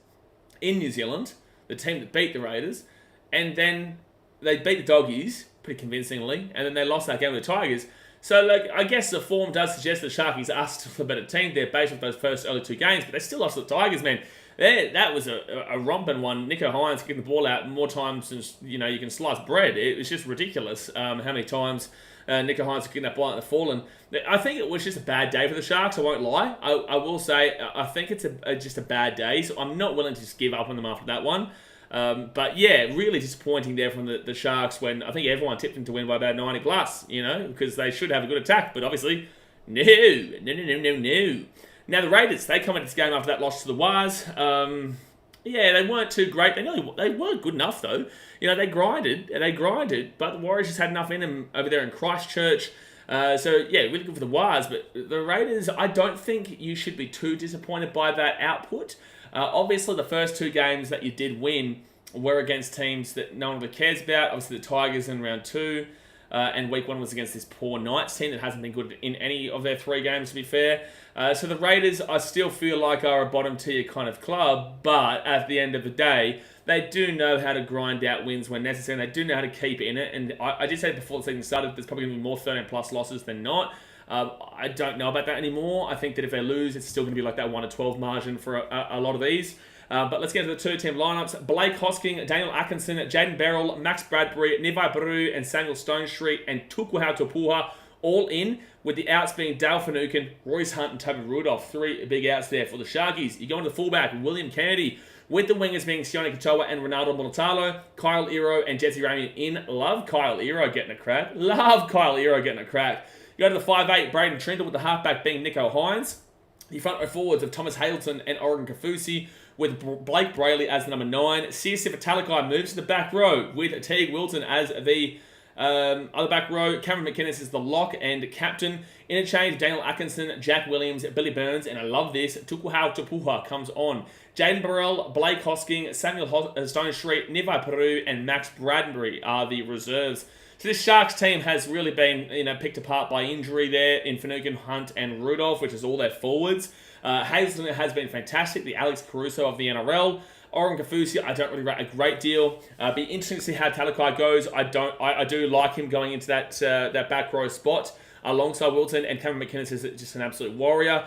in New Zealand, the team that beat the Raiders, and then they beat the Doggies pretty convincingly, and then they lost that game with the Tigers. So, like, I guess the form does suggest the Sharkies are still a better team there based on those first early 2 games, but they still lost to the Tigers, man. That was a romping one. Nico Hines kicking the ball out more times than, you know, you can slice bread. It was just ridiculous how many times Nico Hines was kicking that ball out and fallen. I think it was just a bad day for the Sharks, I won't lie. I will say, I think it's just a bad day, so I'm not willing to just give up on them after that one. But yeah, really disappointing there from the Sharks when I think everyone tipped them to win by about 90 plus, you know, because they should have a good attack, but obviously, no. Now the Raiders, they come into this game after that loss to the Wires. Yeah, they weren't too great. They weren't good enough though. You know, they grinded, but the Warriors just had enough in them over there in Christchurch. So yeah, really good for the Wires, but the Raiders, I don't think you should be too disappointed by that output. Obviously, the first 2 games that you did win were against teams that no one really cares about. Obviously, the Tigers in round 2, and week 1 was against this poor Knights team that hasn't been good in any of their 3 games, to be fair. So the Raiders, I still feel like are a bottom-tier kind of club, but at the end of the day, they do know how to grind out wins when necessary, and they do know how to keep in it. And I did say before the season started, there's probably going to be more 13-plus losses than not. I don't know about that anymore. I think that if they lose, it's still going to be like that 1-12 margin for a lot of these. But let's get into the 2-team lineups. Blake Hosking, Daniel Atkinson, Jaden Beryl, Max Bradbury, Nivai Baru, and Samuel Stonestreet, and Tukuhau Tupuha all in, with the outs being Dale Finucane, Royce Hunt, and Toby Rudolph. 3 big outs there for the Sharkies. You go into the fullback, William Kennedy, with the wingers being Sione Katoa and Ronaldo Montalvo, Kyle Iro and Jesse Ramey in. Love Kyle Iro getting a crack. You go to the 5'8", Braden Trindle, with the halfback being Nico Hines. The front row forwards of Thomas Hayleton and Oregon Kafusi, with Blake Brayley as the number 9. Siasifa Talakai moves to the back row, with Teague Wilton as the other back row. Cameron McInnes is the lock and captain. Interchange, Daniel Atkinson, Jack Williams, Billy Burns, and I love this, Tukuhau Tupuha comes on. Jaden Burrell, Blake Hosking, Samuel Stonestreet, Nivai Peru, and Max Bradbury are the reserves. So this Sharks team has really been, picked apart by injury there in Finucane, Hunt, and Rudolph, which is all their forwards. Hazelton has been fantastic, the Alex Caruso of the NRL. Oren Kafusi, I don't really rate a great deal. Be interesting to see how Talakai goes. I do like him going into that back row spot alongside Wilton, and Cameron McInnes is just an absolute warrior.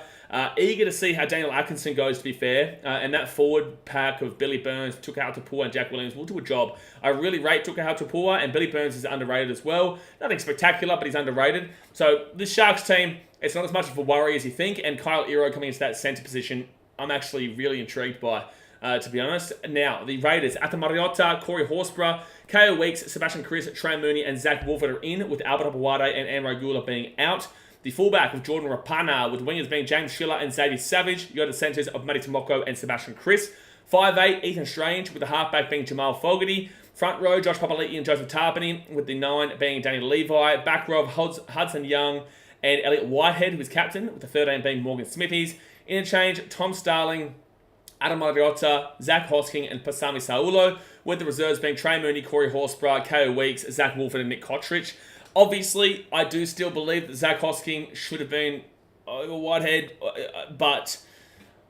Eager to see how Daniel Atkinson goes, to be fair. And that forward pack of Billy Burns, Tuka Tapua, and Jack Williams will do a job. I really rate Tuka Tapua, and Billy Burns is underrated as well. Nothing spectacular, but he's underrated. So this Sharks team, it's not as much of a worry as you think. And Kyle Iro coming into that centre position, I'm actually really intrigued by, to be honest. Now, the Raiders, Ata Mariota, Corey Horsburgh, KO Weeks, Sebastian Chris, Trey Mooney, and Zach Wolford are in, with Albert Apawade and Amro Gula being out. The fullback of Jordan Rapana, with wingers being James Schiller and Xavier Savage. You got the centres of Matty Tomoko and Sebastian Chris. 5'8", Ethan Strange, with the halfback being Jamal Fogarty. Front row, Josh Papali'i and Joseph Tarpany, with the 9 being Danny Levi. Back row of Hudson Young and Elliot Whitehead, who is captain, with the 13 being Morgan Smithies. Interchange, Tom Starling, Adam Mariota, Zach Hosking, and Pasami Saulo, with the reserves being Trey Mooney, Corey Horsburgh, Ko Weeks, Zach Wolford, and Nick Kotrich. Obviously, I do still believe that Zach Hosking should have been over Whitehead, but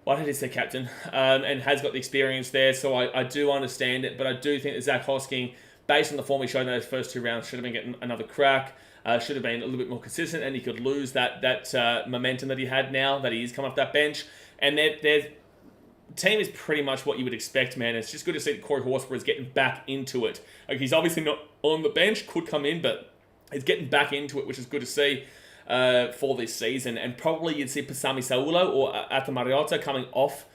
Whitehead is their captain and has got the experience there, so I do understand it, but I do think that Zach Hosking, based on the form he showed in those first 2 rounds, should have been getting another crack, should have been a little bit more consistent, and he could lose that momentum that he had now, that he is coming off that bench, and their team is pretty much what you would expect, man. It's just good to see that Corey Horsburgh is getting back into it. Like, he's obviously not on the bench, could come in, but he's getting back into it, which is good to see for this season. And probably you'd see Pasami Saulo or Ata Mariota coming off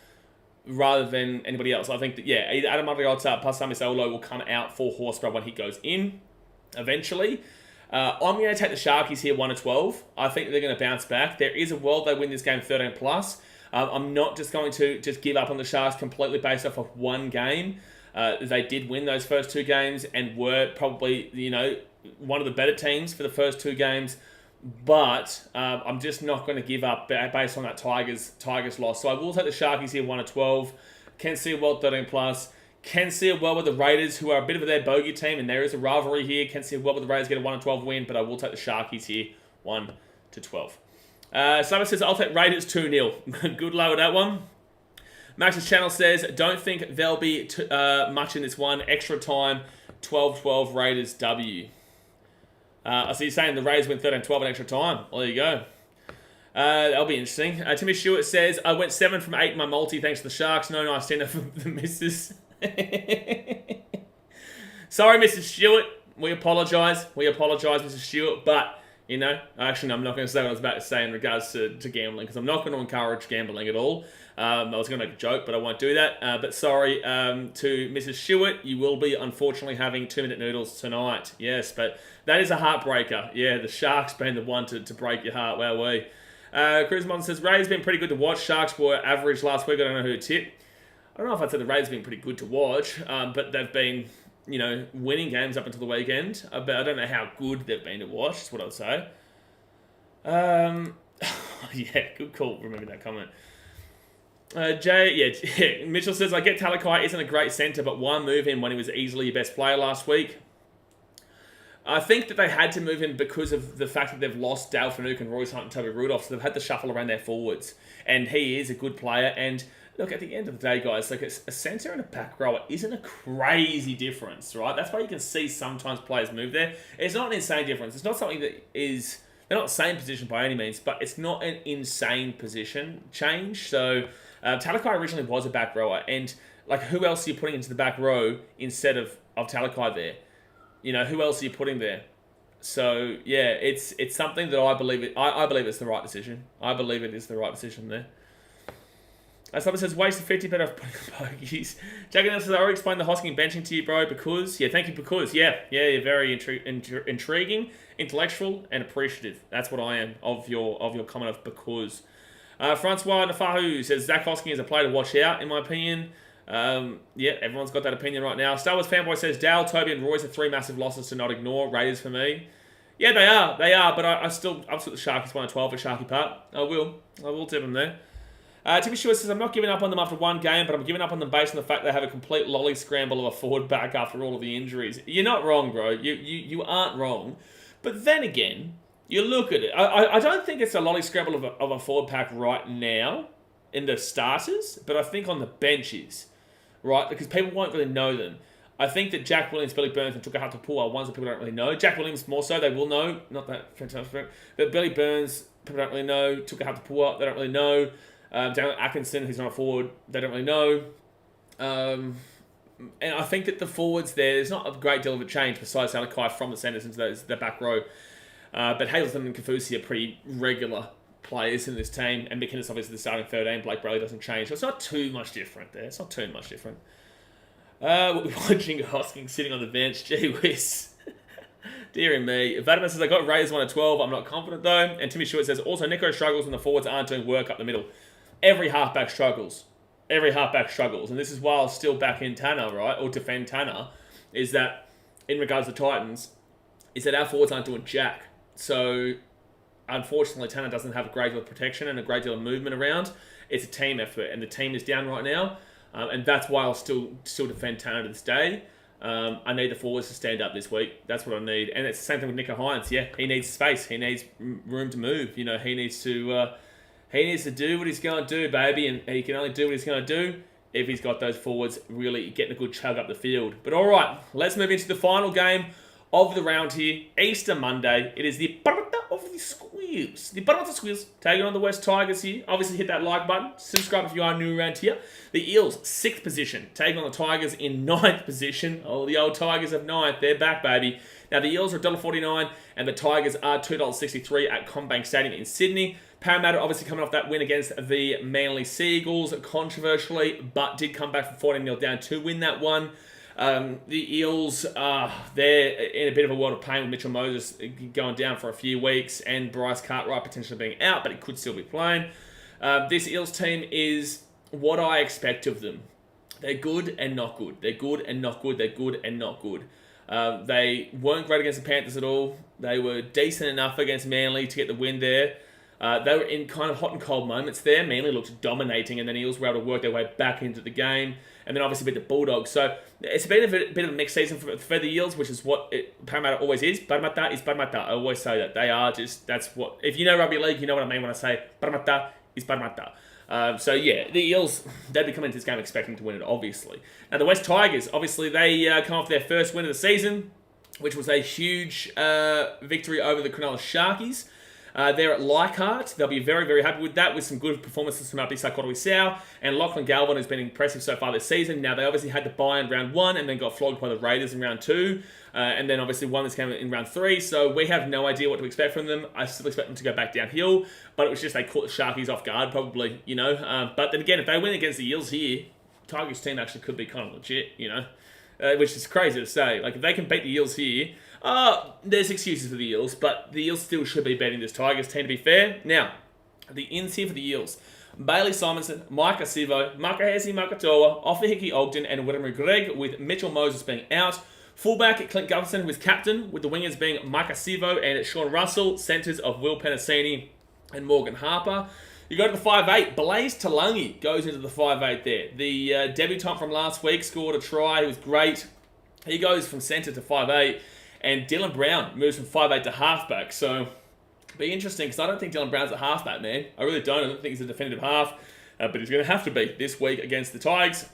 rather than anybody else. I think that, either Ata Mariota or Pasami Saulo will come out for Horsburgh when he goes in eventually. I'm going to take the Sharkies here 1-12. I think they're going to bounce back. There is a world they win this game 13+. I'm not just going to just give up on the Sharks completely based off of one game. They did win those first 2 games and were probably, one of the better teams for the first 2 games, but I'm just not going to give up based on that Tigers loss. So I will take the Sharkies here 1-12. Can see a world 13+. Can see a world with the Raiders, who are a bit of their bogey team, and there is a rivalry here. Can see a world with the Raiders get a 1-12 win, but I will take the Sharkies here 1-12. Someone says, I'll take Raiders 2-0. Good luck with that one. Max's channel says, don't think there'll be much in this one. Extra time, 12-12 Raiders W. So you're saying the Raiders win 13-12 in extra time. Well, there you go. That'll be interesting. Timmy Stewart says, I went 7 from 8 in my multi thanks to the Sharks. No nice dinner for the missus. Sorry, Mr. Stewart. We apologise. Mr. Stewart. But, actually, no, I'm not going to say what I was about to say in regards to gambling, because I'm not going to encourage gambling at all. I was going to make a joke, but I won't do that. But sorry to Mrs. Stewart. You will be, unfortunately, having 2-minute noodles tonight. Yes, but that is a heartbreaker. Yeah, the Sharks being the one to break your heart. Wowee. Cruzmon says, Rays been pretty good to watch. Sharks were average last week. I don't know who to tip. I don't know if I'd say the Rays have been pretty good to watch, but they've been, winning games up until the weekend. But I don't know how good they've been to watch, is what I would say. Yeah, good call. Remember that comment. Mitchell says, I get Talakai isn't a great centre, but why move him when he was easily your best player last week? I think that they had to move him because of the fact that they've lost Dale Finucane, Royce Hunt, and Toby Rudolph, so they've had to shuffle around their forwards. And he is a good player, and look, at the end of the day, guys, like a centre and a back rower isn't a crazy difference, right? That's why you can see sometimes players move there. It's not an insane difference. It's not something that is... They're not the same position by any means, but it's not an insane position change. So, Talakai originally was a back rower, and like, who else are you putting into the back row instead of Talakai there? Who else are you putting there? So, yeah, it's something that I believe I believe it's the right decision. I believe it is the right decision there. Someone says, waste of 50 better off putting bogeys. Jack says, I already explained the Hosking benching to you, bro, because... Yeah, thank you, because. Yeah, you're very intriguing, intellectual, and appreciative. That's what I am of your comment of because. Francois Nafahu says, Zach Hosking is a player to watch out, in my opinion. Everyone's got that opinion right now. Star Wars Fanboy says, Dale, Toby, and Royce are 3 massive losses to not ignore. Raiders for me. Yeah, they are, but I've got the Sharkies 1-12 for Sharky Part. I will tip them there. Timmy Stewart says, I'm not giving up on them after one game, but I'm giving up on them based on the fact they have a complete lolly scramble of a forward back after all of the injuries. You're not wrong, bro. You aren't wrong. But then again, you look at it. I don't think it's a lolly scramble of a forward pack right now in the starters, but I think on the benches, right? Because people won't really know them. I think that Jack Williams, Billy Burns, and Tuka Hatupua are ones that people don't really know. Jack Williams more so, they will know. Not that fantastic. But Billy Burns, people don't really know. Tuka Hatupua, they don't really know. Daniel Atkinson, who's not a forward, they don't really know. And I think that the forwards there's not a great deal of a change besides Alakai from the centres into the back row. But Hazleton and Kafusi are pretty regular players in this team. And McKinnis obviously the starting 13. Blake Brayley doesn't change. So it's not too much different there. It's not too much different. We're watching Hosking sitting on the bench. Gee whiz. Dear me. Vadaman says, I got Raiders 1 to 12. I'm not confident though. And Timmy Stewart says, also Nico struggles when the forwards aren't doing work up the middle. Every halfback struggles. Every halfback struggles. And this is why I'll still back in Tanner, right? Or defend Tanner. Is that, in regards to Titans, is that our forwards aren't doing jack. So, unfortunately, Tanner doesn't have a great deal of protection and a great deal of movement around. It's a team effort. And the team is down right now. And that's why I'll still defend Tanner to this day. I need the forwards to stand up this week. That's what I need. And it's the same thing with Nico Hines. Yeah, he needs space. He needs room to move. You know, he needs to do what he's going to do, baby. And he can only do what he's going to do if he's got those forwards really getting a good chug up the field. But all right, let's move into the final game of the round here. Easter Monday. It is the Parramatta of the Squeals. The Parramatta Squeals taking on the West Tigers here. Obviously, hit that like button. Subscribe if you are new around here. The Eels, 6th position, taking on the Tigers in 9th position. Oh, the old Tigers of 9th. They're back, baby. Now, the Eels are $1.49 and the Tigers are $2.63 at CommBank Stadium in Sydney. Parramatta obviously coming off that win against the Manly Seagulls, controversially, but did come back from 14-0 down to win that one. The Eels, they're in a bit of a world of pain with Mitchell Moses going down for a few weeks and Bryce Cartwright potentially being out, but he could still be playing. This Eels team is what I expect of them. They're good and not good. They're good and not good. They're good and not good. They weren't great against the Panthers at all. They were decent enough against Manly to get the win there. They were in kind of hot and cold moments there. Manly looked dominating, and then Eels were able to work their way back into the game, and then obviously beat the Bulldogs. So it's been a bit of a mixed season for the Eels, which is what Parramatta always is. Parramatta is Parramatta. I always say that. They are just, that's what, if you know rugby league, you know what I mean when I say Parramatta is Parramatta. So yeah, the Eels, they'd be coming into this game expecting to win it, obviously. Now the West Tigers, obviously they come off their first win of the season, which was a huge victory over the Cronulla Sharkies. They're at Leichhardt. They'll be very, very happy with that, with some good performances from Abdi Sakotoi-Sau and Lachlan Galvin has been impressive so far this season. Now, they obviously had the bye in round 1 and then got flogged by the Raiders in round 2. And then obviously won this game in round 3. So we have no idea what to expect from them. I still expect them to go back downhill. But it was just they caught the Sharkies off guard, probably, you know. But then again, if they win against the Eels here, Tigers team actually could be kind of legit, you know. Which is crazy to say. Like, if they can beat the Eels here, there's excuses for the Eels, but the Eels still should be beating this Tigers team, to be fair. Now, the ins here for the Eels. Bailey Simonson, Micah Sivo, Makahesi Makatoa, Ofahiki Ogden, and William Gregg, with Mitchell Moses being out. Fullback, Clint Gutherson, who is captain, with the wingers being Micah Sivo and Sean Russell, centres of Will Penasini and Morgan Harper. You go to the 5'8", Blaze Talangi goes into the 5'8" there. The debutant from last week scored a try. He was great. He goes from centre to 5'8", and Dylan Brown moves from 5'8" to halfback. So, it'll be interesting, because I don't think Dylan Brown's a halfback, man. I really don't. I don't think he's a definitive half, but he's going to have to be this week against the Tigers.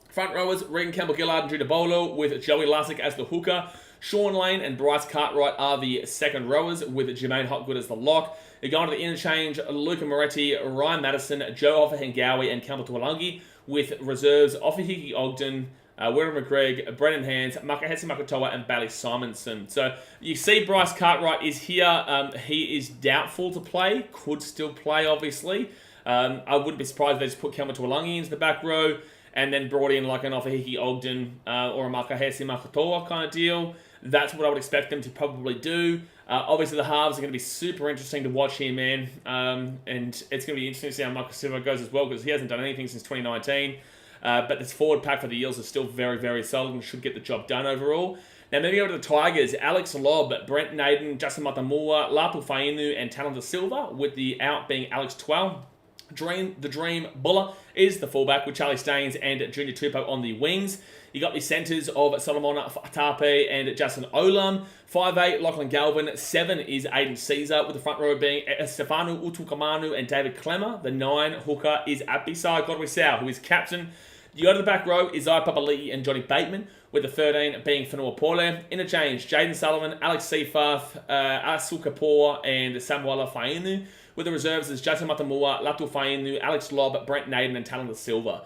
Front rowers, Regan Campbell-Gillard and Drew DeBolo, with Joey Lussick as the hooker. Sean Lane and Bryce Cartwright are the second rowers, with Jermaine Hopgood as the lock. You're going to the interchange, Luca Moretti, Ryan Madison, Joe Ofahengawi, and Campbell Tuolangi, with reserves Ofahiki Ogden, William McGregor, Brennan Hands, Makahesi Makatoa, and Bailey Simonson. So you see Bryce Cartwright is here. He is doubtful to play. Could still play, obviously. I wouldn't be surprised if they just put Campbell Tuolangi into the back row and then brought in like an Ofahiki Ogden or a Makahesi Makatoa kind of deal. That's what I would expect them to probably do. Obviously, the halves are going to be super interesting to watch here, man. And it's going to be interesting to see how Marcus Silva goes as well, because he hasn't done anything since 2019. But this forward pack for the Eels is still very, very solid and should get the job done overall. Now, moving over to the Tigers, Alex Lobb, Brent Naden, Justin Matamua, Lapu Fainu, and Talon da Silva, with the out being Alex Twell. The Dream Buller is the fullback with Charlie Staines and Junior Tupou on the wings. You got the centres of Solomon Fatape and Justin Olam. 5'8", Lachlan Galvin. 7 is Aiden Caesar, with the front row being Stefano Utukamanu and David Clemmer. The 9 hooker is Abisai Godwisau, who is captain. You go to the back row, Isaiah Papali'i and Johnny Bateman, with the 13 being Fanua Pole. Interchange, Jaden Sullivan, Alex Seafarth, Asu Kapoor and Samuela Fainu. With the reserves is Jason Matamua, Latu Fainu, Alex Lobb, Brent Naden and Talon Silva.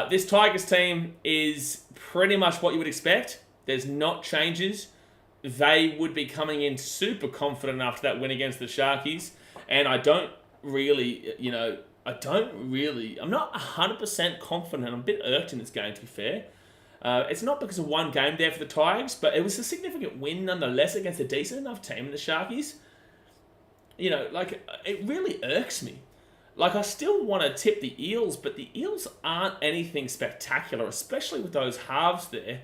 This Tigers team is pretty much what you would expect. There's not changes. They would be coming in super confident after that win against the Sharkies. And I don't really, I'm not 100% confident. I'm a bit irked in this game, to be fair. It's not because of one game there for the Tigers, but it was a significant win nonetheless against a decent enough team in the Sharkies. It really irks me. I still want to tip the Eels, but the Eels aren't anything spectacular, especially with those halves there.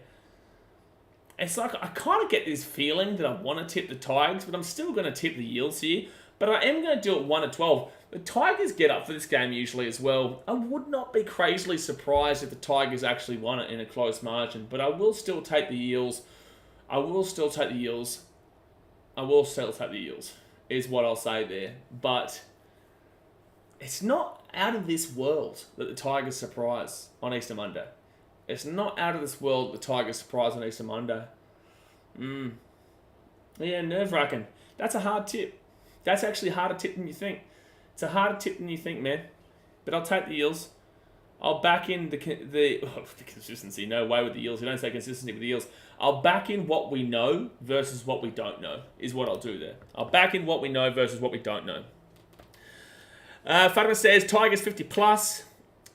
It's I kind of get this feeling that I want to tip the Tigers, but I'm still going to tip the Eels here. But I am going to do it 1-12. The Tigers get up for this game usually as well. I would not be crazily surprised if the Tigers actually won it in a close margin, but I will still take the Eels. Is what I'll say there. But it's not out of this world that the Tigers surprise on Easter Monday. It's not out of this world that the Tigers surprise on Easter Monday. Yeah, nerve-wracking. That's a hard tip. That's actually a harder tip than you think. It's a harder tip than you think, man. But I'll take the Eels. I'll back in the consistency. No way with the Eels. We don't say consistency with the Eels. I'll back in what we know versus what we don't know, is what I'll do there. I'll back in what we know versus what we don't know. Fatima says, Tigers 50 plus.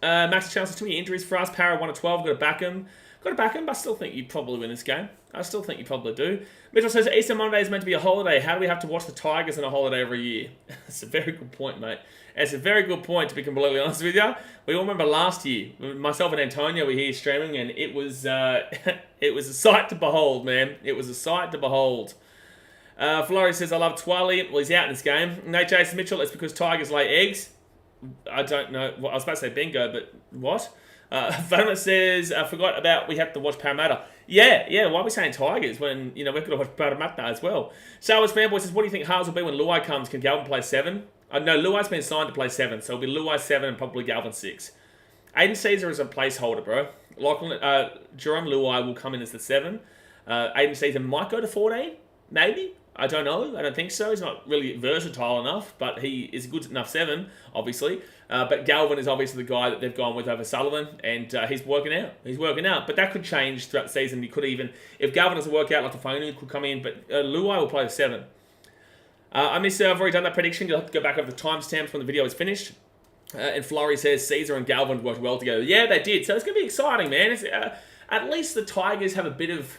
Max chances, too many injuries for us. Para 1-12. Got to back him. But I still think you probably win this game. I still think you probably do. Mitchell says, Easter Monday is meant to be a holiday. How do we have to watch the Tigers on a holiday every year? That's a very good point, mate. It's a very good point, to be completely honest with you. We all remember last year, myself and Antonio were here streaming, and it was it was a sight to behold, man. It was a sight to behold. Florey says, I love Twally. Well, he's out in this game. No, Jason Mitchell, it's because Tigers lay eggs. I don't know. Well, I was about to say bingo, but what? Fatima says, I forgot about we have to watch Parramatta. Yeah, why are we saying Tigers when, we've got to watch Parramatta as well? Showers Fanboy says, what do you think halves will be when Luai comes? Can Galvin play 7? No, Luai's been signed to play 7, so it'll be Luai 7 and probably Galvin 6. Aiden Caesar is a placeholder, bro. Jerome Luai will come in as the 7. Aiden Caesar might go to 14, maybe. I don't know. I don't think so. He's not really versatile enough, but he is a good enough 7, obviously. But Galvin is obviously the guy that they've gone with over Sullivan, and he's working out. But that could change throughout the season. He could even, if Galvin doesn't work out, like the phone could come in, but Luai will play the 7. I've already done that prediction. You'll have to go back over the timestamps when the video is finished. And Florey says Caesar and Galvin worked well together. Yeah, they did. So it's going to be exciting, man. At least the Tigers have a bit of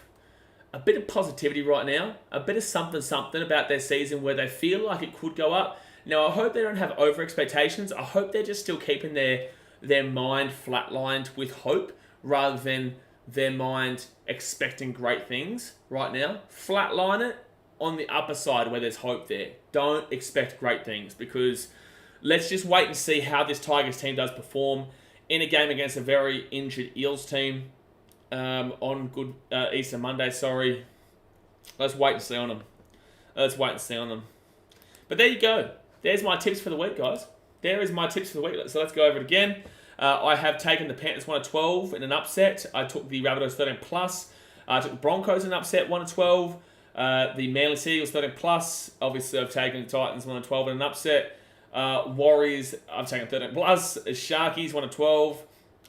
positivity right now, a bit of something about their season where they feel like it could go up. Now, I hope they don't have over expectations. I hope they're just still keeping their mind flatlined with hope rather than their mind expecting great things right now. Flatline it on the upper side where there's hope there. Don't expect great things, because let's just wait and see how this Tigers team does perform in a game against a very injured Eels team. On good Easter Monday, sorry. Let's wait and see on them. But there you go. There's my tips for the week, guys. There is my tips for the week. So let's go over it again. I have taken the Panthers 1-12 in an upset. I took the Rabbitohs 13 plus. I took the Broncos in an upset 1-12. The Manly Seagulls 13 plus. Obviously, I've taken the Titans 1-12 in an upset. Warriors, I've taken 13 plus. Sharkies 1-12.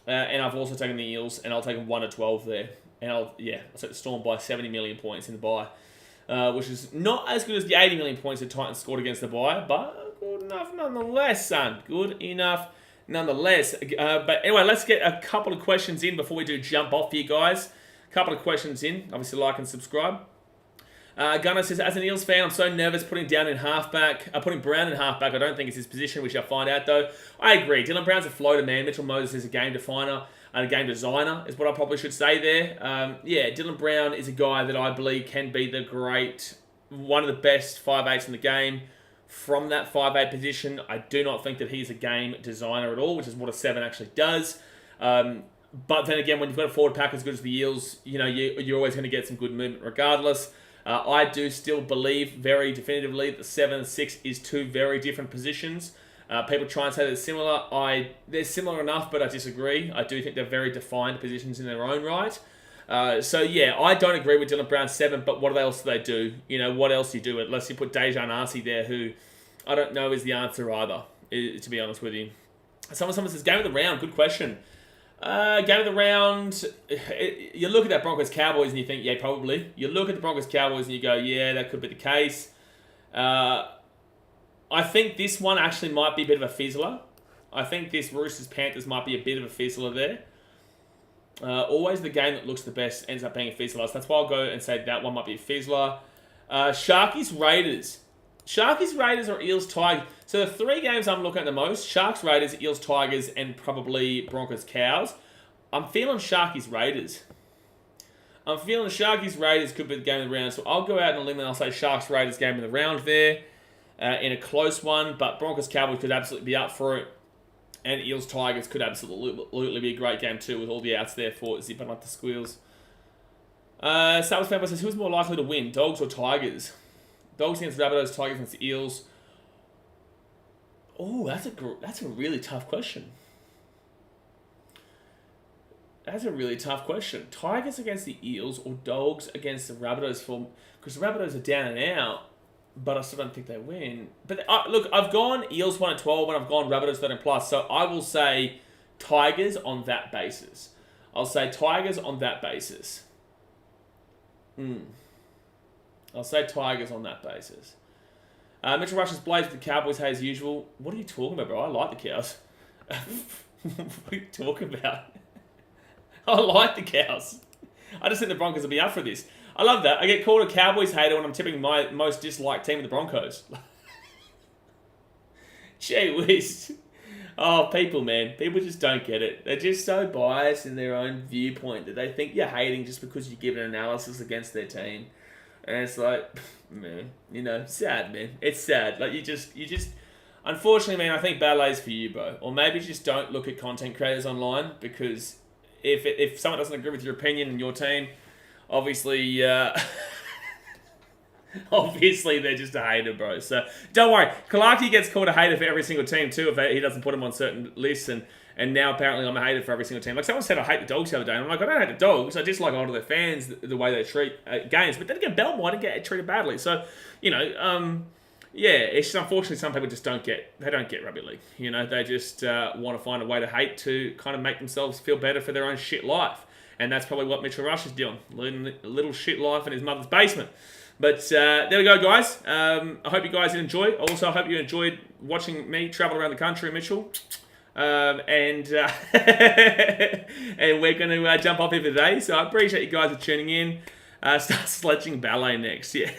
And I've also taken the Eels, and I'll take them 1-12 there. And I'll take the Storm by 70 million points in the bye, which is not as good as the 80 million points the Titans scored against the bye, but good enough nonetheless, son. Good enough nonetheless. But anyway, let's get a couple of questions in before we do jump off here, guys. A couple of questions in. Obviously, like and subscribe. Gunnar says, as an Eels fan, I'm so nervous putting Brown in halfback. I don't think it's his position. We shall find out, though. I agree. Dylan Brown's a floater, man. Mitchell Moses is a game definer and a game designer, is what I probably should say there. Dylan Brown is a guy that I believe can be one of the best 5'8" in the game from that 5'8 position. I do not think that he's a game designer at all, which is what a 7 actually does. But then again, when you've got a forward pack as good as the Eels, you're always going to get some good movement regardless. I do still believe very definitively that the 7 and 6 is two very different positions. People try and say they're similar. They're similar enough, but I disagree. I do think they're very defined positions in their own right. So yeah, I don't agree with Dylan Brown's 7, but what else do they do? What else do you do unless you put Dejan Arce there, who I don't know is the answer either, to be honest with you. Someone says, game of the round, good question. Game of the round, you look at that Broncos Cowboys and you think, yeah, probably. You look at the Broncos Cowboys and you go, yeah, that could be the case. I think this one actually might be a bit of a fizzler. I think this Roosters Panthers might be a bit of a fizzler there. Always the game that looks the best ends up being a fizzler. So that's why I'll go and say that one might be a fizzler. Sharkies Raiders. Sharkies Raiders or Eels Tigers. So the three games I'm looking at the most, Sharks Raiders, Eels Tigers, and probably Broncos Cows. I'm feeling Sharkies Raiders. I'm feeling Sharkies Raiders could be the game of the round. So I'll go out on a limb and I'll say Sharks Raiders game of the round there. In a close one, but Broncos Cowboys could absolutely be up for it. And Eels Tigers could absolutely be a great game too, with all the outs there for zipping up the squeals. Star Wars Fanboy says, who's more likely to win, Dogs or Tigers? Dogs against Rabbitohs, Tigers against the Eels. Oh, that's a really tough question. That's a really tough question. Tigers against the Eels or Dogs against the Rabbitohs? Because the Rabbitohs are down and out, but I still don't think they win. But look, I've gone Eels 1 at 12 and I've gone Rabbitohs 13 plus, so I will say Tigers on that basis. I'll say Tigers on that basis. I'll say Tigers on that basis. Mitchell Rush's Blaze with the Cowboys, hey, as usual. What are you talking about, bro? I like the Cows. What are you talking about? I like the Cows. I just think the Broncos will be up for this. I love that. I get called a Cowboys hater when I'm tipping my most disliked team, the Broncos. Gee whiz. Oh, people, man. People just don't get it. They're just so biased in their own viewpoint that they think you're hating just because you give an analysis against their team. And it's like, man, sad, man. It's sad. Like, you just, unfortunately, man, I think ballet's for you, bro. Or maybe just don't look at content creators online, because if someone doesn't agree with your opinion and your team, obviously, obviously they're just a hater, bro. So don't worry. Kalaki gets called a hater for every single team too if he doesn't put them on certain lists, and now apparently I'm a hater for every single team. Like someone said I hate the Dogs the other day, and I'm like, I don't hate the Dogs. I just like a lot of their fans, the way they treat games. But then again, Belmont didn't get treated badly. So, yeah, it's just unfortunately some people just don't get rugby league. They just want to find a way to hate to kind of make themselves feel better for their own shit life. And that's probably what Mitchell Rush is doing, leading a little shit life in his mother's basement. But there we go, guys. I hope you guys enjoyed. Also, I hope you enjoyed watching me travel around the country, Mitchell. And we're going to jump off here for today. So I appreciate you guys for tuning in. Start sledging ballet next. Yeah.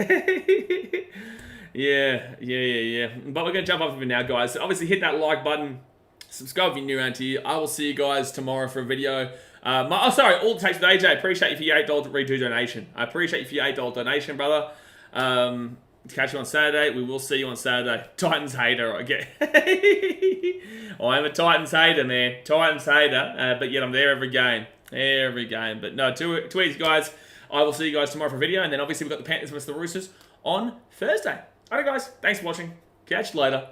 Yeah. But we're going to jump off here now, guys. So obviously, hit that like button. Subscribe if you're new around here. I will see you guys tomorrow for a video. All it takes with AJ. Appreciate you for your $8 redo donation. I appreciate you for your $8 donation, brother. Catch you on Saturday. We will see you on Saturday. Titans hater. Okay. I'm a Titans hater, man. Titans hater. But yet I'm there every game. But no, too easy, guys. I will see you guys tomorrow for a video. And then obviously we've got the Panthers versus the Roosters on Thursday. Alright, guys. Thanks for watching. Catch you later.